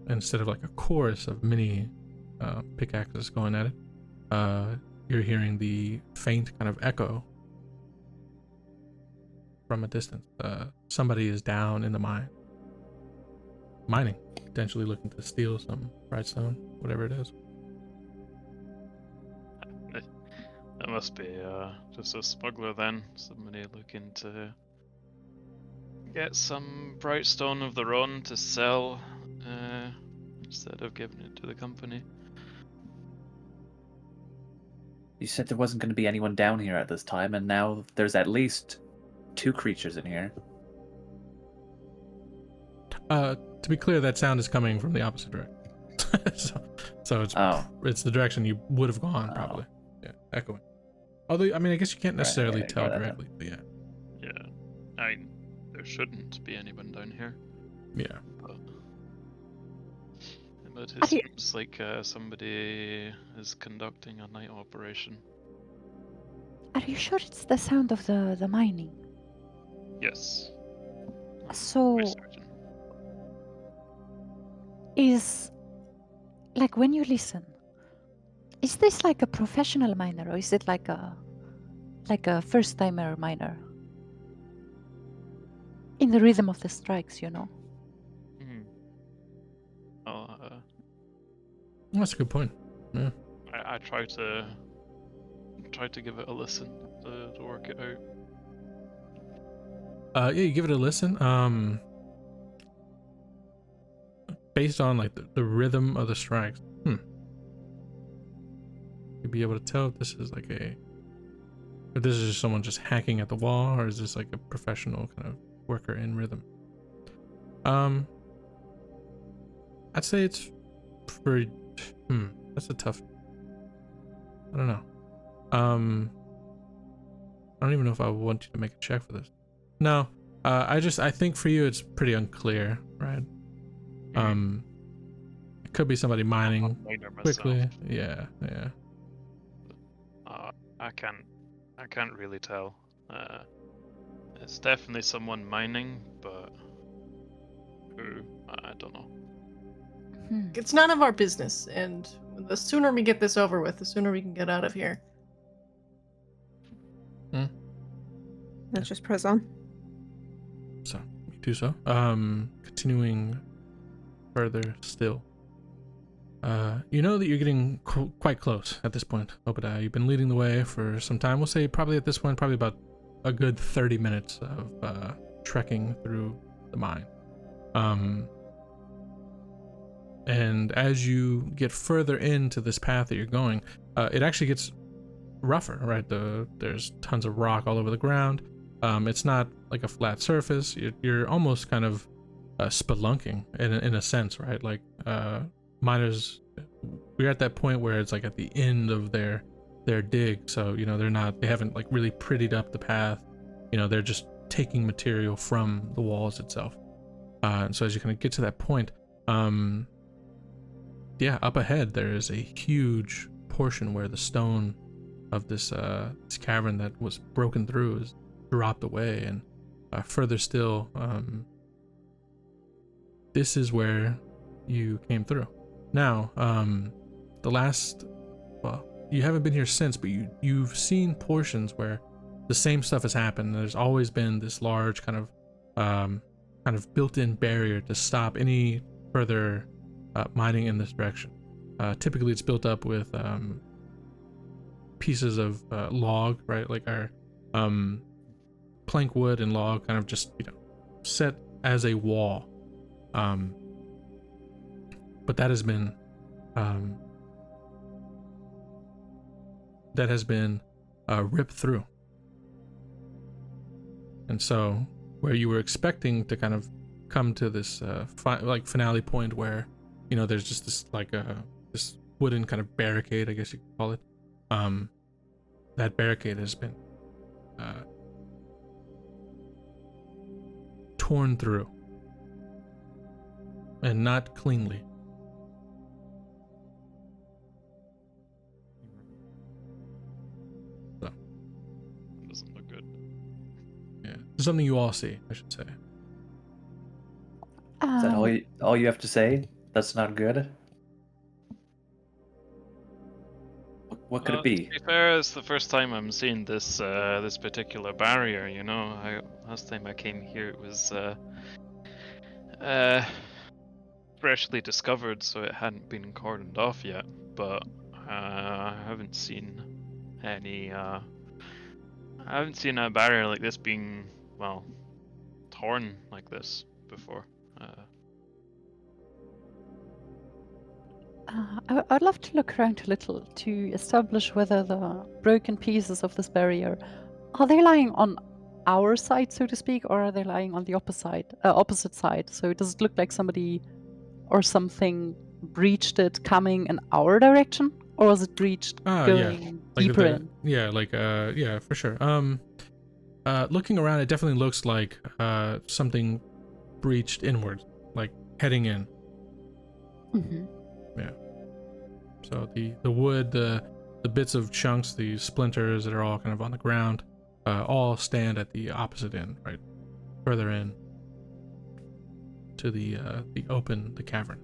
Instead of like a chorus of many pickaxes going at it, you're hearing the faint kind of echo from a distance. Somebody is down in the mining, potentially looking to steal some bright stone, whatever it is. That must be just a smuggler then. Somebody looking to get some bright stone of their own to sell instead of giving it to the company. You said there wasn't going to be anyone down here at this time, and now there's at least 2 creatures in here. To be clear, that sound is coming from the opposite direction. so it's the direction you would have gone, probably. Yeah, echoing. Although, I mean, I guess you can't necessarily tell directly, but yeah. Yeah, I mean, there shouldn't be anyone down here. Yeah. But it seems like somebody is conducting a night operation. Are you sure it's the sound of the mining? Yes. So, Very certain. is, like, when you listen, is this like a professional miner, or is it like a first-timer miner? In the rhythm of the strikes, you know? That's a good point. Yeah. I try to give it a listen to work it out. Yeah, you give it a listen. Based on like the rhythm of the strikes, you'd be able to tell if this is like if this is just someone just hacking at the wall, or is this like a professional kind of worker in rhythm. I'd say it's pretty. That's a tough. I don't know. I don't even know if I want you to make a check for this. No. I think for you it's pretty unclear, right? It could be somebody mining quickly. Yeah. I can't really tell. It's definitely someone mining, but who? I don't know. It's none of our business, and the sooner we get this over with, the sooner we can get out of here. Let's just press on. So, we do so. Continuing further still. You know that you're getting quite close at this point, Obadiah. You've been leading the way for some time. We'll say probably at this point, probably about a good 30 minutes of trekking through the mine. And as you get further into this path that you're going, it actually gets rougher, right? There's tons of rock all over the ground. It's not like a flat surface. You're almost kind of spelunking in a sense, right? Like miners, we're at that point where it's like at the end of their dig, so you know they haven't like really prettied up the path. You know, they're just taking material from the walls itself. And so as you kind of get to that point, up ahead there is a huge portion where the stone of this cavern that was broken through is dropped away, and further still, this is where you came through. Now, the last, you haven't been here since, but you've seen portions where the same stuff has happened. There's always been this large kind of built-in barrier to stop any further mining in this direction. Typically, it's built up with pieces of log, right? Like our plank wood and log, kind of just set as a wall. But that has been ripped through. And so where you were expecting to kind of come to this finale point where there's just this this wooden kind of barricade, I guess you could call it, that barricade has been torn through, and not cleanly. Doesn't look good. Yeah, something you all see, I should say. Is that all you have to say? That's not good? What could it be? To be fair, it's the first time I'm seeing this this particular barrier. Last time I came here, it was freshly discovered, so it hadn't been cordoned off yet. But I haven't seen any. I haven't seen a barrier like this being torn like this before. I'd love to look around a little to establish whether the broken pieces of this barrier are they lying on our side, so to speak, or are they lying on the opposite side? So does it look like somebody or something breached it coming in our direction, or was it breached going deeper in? Yeah, yeah, for sure. Looking around, it definitely looks like something breached inward, like heading in. Mm-hmm. Yeah. So the wood, the bits of chunks, the splinters that are all kind of on the ground, all stand at the opposite end, right, further in to the cavern.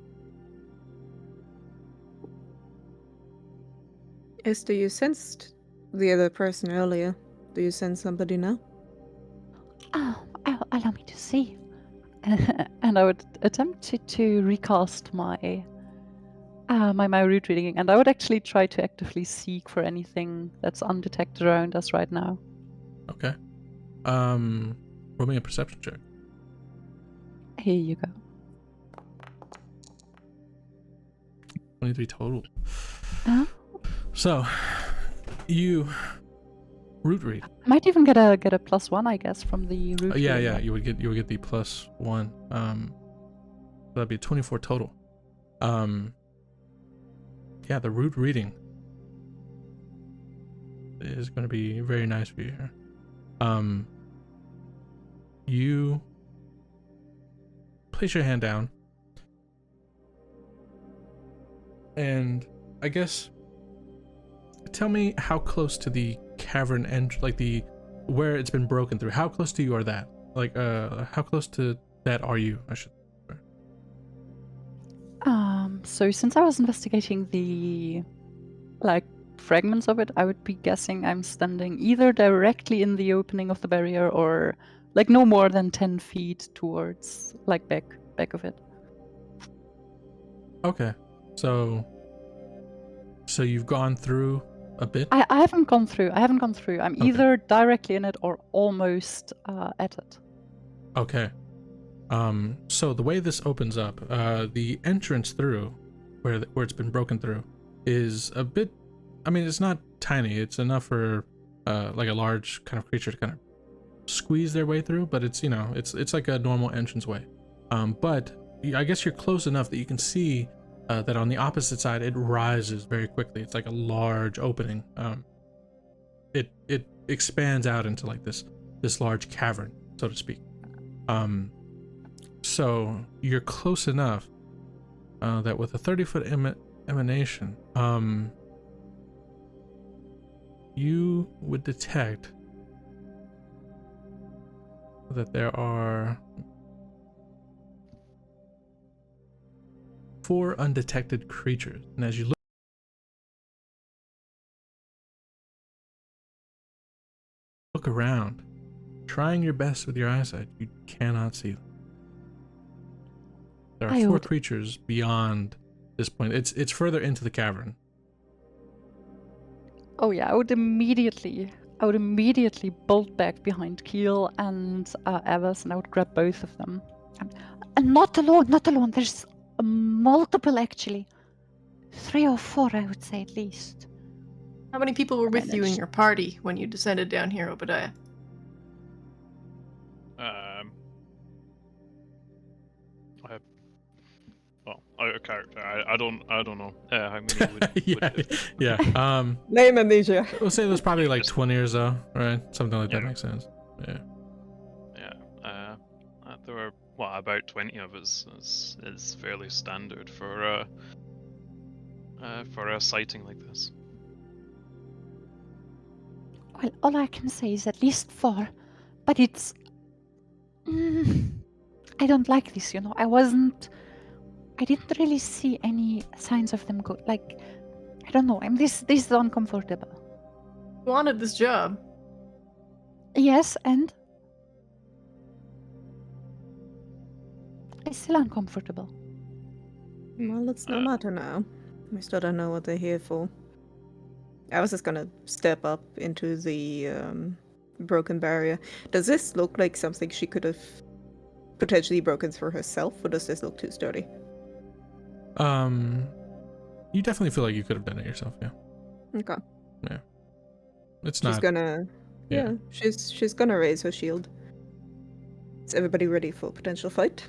Esther, you sensed the other person earlier. Do you sense somebody now? Allow me to see. And I would attempt to recast my my root reading, and I would actually try to actively seek for anything that's undetected around us right now. Okay. Roll me a perception check. Here you go. 23 total. Uh-huh. So, you root read. I might even get a +1, I guess, from the root. Yeah. You would get the +1. That'd be 24 total. Yeah, the root reading is going to be very nice for you here. You place your hand down, and I guess tell me how close to the cavern end, where it's been broken through. How close to you are that? How close to that are you? I should. So since I was investigating the fragments of it, I would be guessing I'm standing either directly in the opening of the barrier or no more than 10 feet towards back of it. Okay. So you've gone through a bit? I haven't gone through. I'm either directly in it or almost at it. Okay. So the way this opens up, the entrance through where it's been broken through is a bit, it's not tiny. It's enough for a large kind of creature to kind of squeeze their way through, but it's it's like a normal entranceway. But I guess you're close enough that you can see that on the opposite side it rises very quickly. It's like a large opening. It expands out into this large cavern, so to speak. So you're close enough that with a 30-foot emanation, you would detect that there are 4 undetected creatures, and as you look look around, trying your best with your eyesight, you cannot see them. There are I four would- creatures beyond this point. It's further into the cavern. Oh yeah, I would immediately bolt back behind Keel and Evers, and I would grab both of them. And not alone. There's multiple actually, 3 or 4, I would say at least. How many people were with you in Managed. your party when you descended down here, Obadiah? Out of character. I don't know how many would yeah. Name amnesia. We'll say there's probably like Just- 20 or so, right? Something like that Yeah. makes sense. Yeah. there were about 20 of us. Is fairly standard for a sighting like this. Well, all I can say is at least 4, but it's. I don't like this, you know. I didn't really see any signs of them go. Like, I don't know. This is uncomfortable. You wanted this job. Yes, and it's still uncomfortable. Well, it's no matter now. We still don't know what they're here for. I was just gonna step up into the broken barrier. Does this look like something she could have potentially broken through herself, or does this look too sturdy? You definitely feel like you could have done it yourself. Yeah. Okay. It's She's not. gonna. yeah. Yeah, she's gonna raise her shield. Is everybody ready for a potential fight?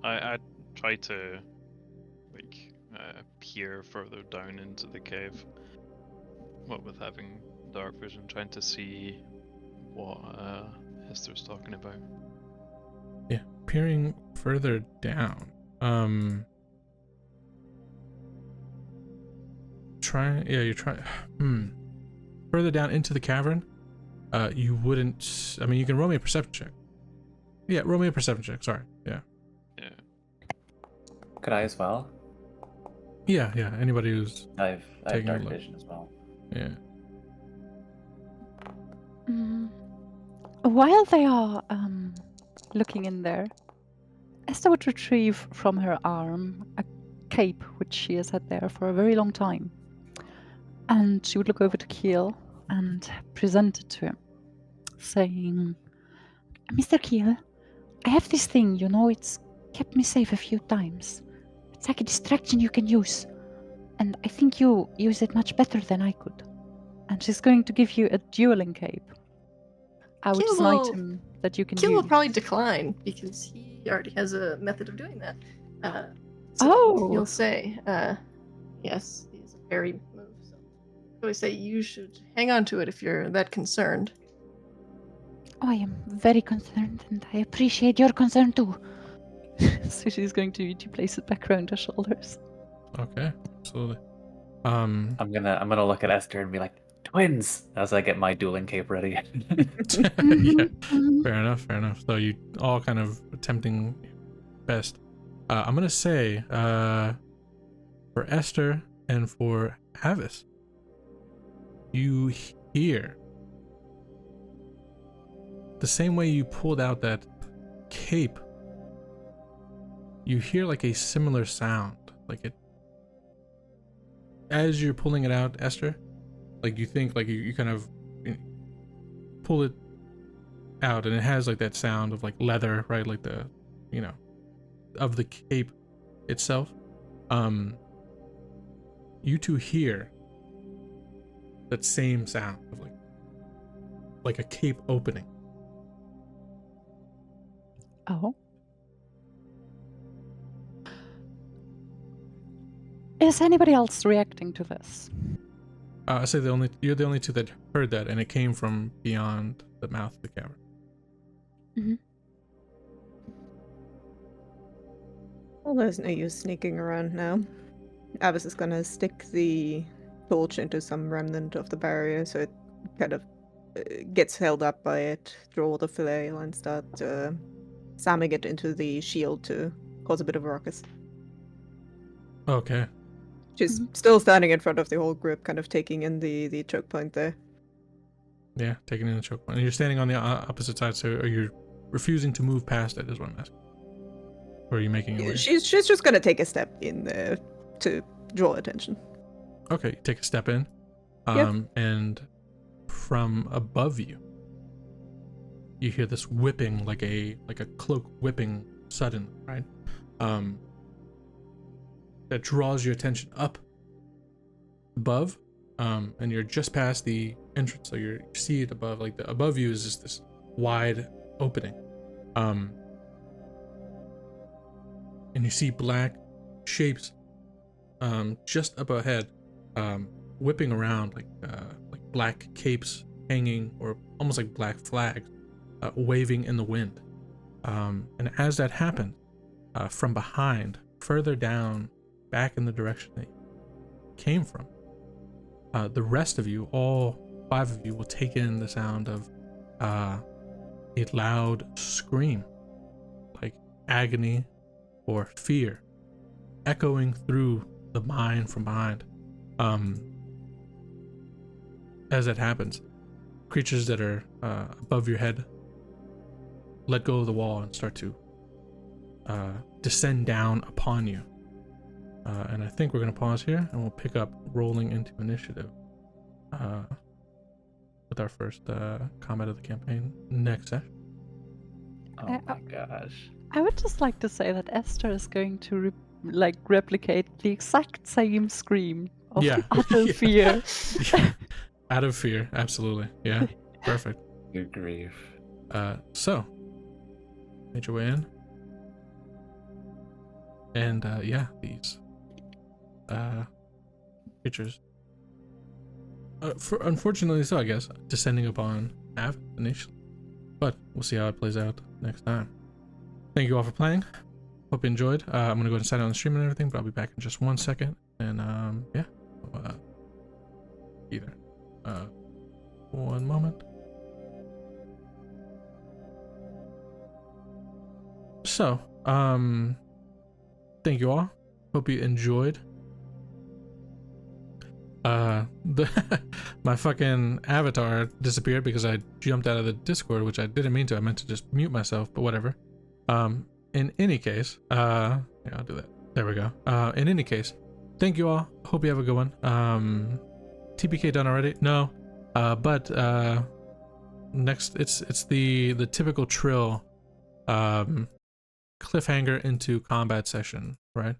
I try to peer further down into the cave. What with having dark vision, trying to see what Esther's talking about. Yeah. Peering further down. You're trying. Further down into the cavern. You wouldn't. I mean, you can roll me a perception check. Yeah, roll me a perception check. Sorry. Yeah. Yeah. Could I as well? Yeah. Anybody who's. I have Taking a dark look. vision as well. Yeah. While they are looking in there, Esther would retrieve from her arm a cape which she has had there for a very long time. And she would look over to Keel and present it to him, saying, Mr. Keel, I have this thing, you know, it's kept me safe a few times. It's like a distraction you can use. And I think you use it much better than I could. And she's going to give you a dueling cape. Which is an Keel will- item that you can Kill will use. probably decline because he already has a method of doing that. Oh. You'll say, yes, it's a parry move. So I always say you should hang on to it if you're that concerned. Oh, I am very concerned, and I appreciate your concern too. So she's going to place it back around her shoulders. Okay. Absolutely. I'm gonna look at Esther and be like, twins, as I get my dueling cape ready. Yeah. Mhm. Fair enough. So you all kind of attempting best. I'm gonna say for Esther and for Avis, you hear the same way you pulled out that cape. You hear like a similar sound, like it as you're pulling it out, Esther. Like you think like you kind of pull it out and it has like that sound of like leather, right? Like the, you know, of the cape itself. You two hear that same sound of like a cape opening. Oh. Is anybody else reacting to this? I say you're the only two that heard that, and it came from beyond the mouth of the cavern. Well, there's no use sneaking around now. Avis is gonna stick the torch into some remnant of the barrier so it kind of gets held up by it, draw the flail, and start slamming it into the shield to cause a bit of a ruckus. Okay. She's still standing in front of the whole group, kind of taking in the choke point there. Yeah, taking in the choke point. And you're standing on the opposite side, so are you refusing to move past it, is what I'm asking. Or are you making it? She's just gonna take a step in there to draw attention. Okay, take a step in. And from above you, you hear this whipping, like a cloak whipping sudden, right? That draws your attention up above, and you're just past the entrance, so you see it above. Like above you is just this wide opening, and you see black shapes, just up ahead, whipping around like black capes hanging, or almost like black flags, waving in the wind. And as that happened, from behind, further down, back in the direction that you came from, the rest of you, all 5 of you, will take in the sound of a loud scream, like agony or fear, echoing through the mine from behind. As that happens, creatures that are above your head let go of the wall and start to descend down upon you. And I think we're going to pause here, and we'll pick up rolling into initiative with our first combat of the campaign next session. Oh my gosh. I would just like to say that Esther is going to replicate the exact same scream of utter fear. Yeah. Out of fear, absolutely. Yeah, perfect. Good grief. So, make your way in. And these creatures, unfortunately so, I guess, descending upon Av initially. But we'll see how it plays out next time. Thank you all for playing. Hope you enjoyed. I'm going to go ahead and sign out on the stream and everything, but I'll be back in just 1 second. And either. 1 moment. So, thank you all. Hope you enjoyed. My fucking avatar disappeared because I jumped out of the Discord, which I didn't mean to. I meant to just mute myself, but whatever. In any case, yeah, I'll do that. There we go. In any case, thank you all. Hope you have a good one. TPK done already? No. But next it's the typical Trill cliffhanger into combat session, right?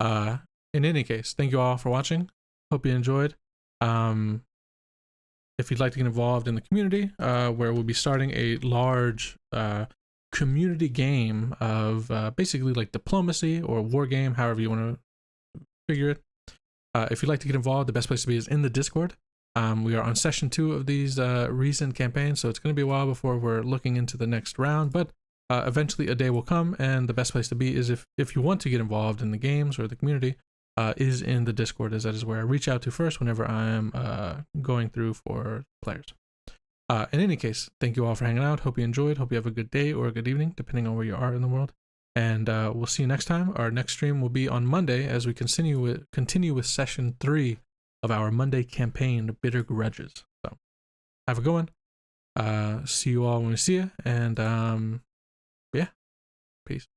In any case, thank you all for watching. Hope you enjoyed. If you'd like to get involved in the community, where we'll be starting a large community game of basically like diplomacy or war game, however you want to figure it. If you'd like to get involved, the best place to be is in the Discord. We are on session 2 of these recent campaigns, so it's going to be a while before we're looking into the next round, but eventually a day will come, and the best place to be is if you want to get involved in the games or the community, is in the Discord, as that is where I reach out to first whenever I am going through for players. In any case, thank you all for hanging out. Hope you enjoyed. Hope you have a good day or a good evening, depending on where you are in the world. And we'll see you next time. Our next stream will be on Monday as we continue with session 3 of our Monday campaign, Bitter Grudges. So have a good one. See you all when we see you. And yeah, peace.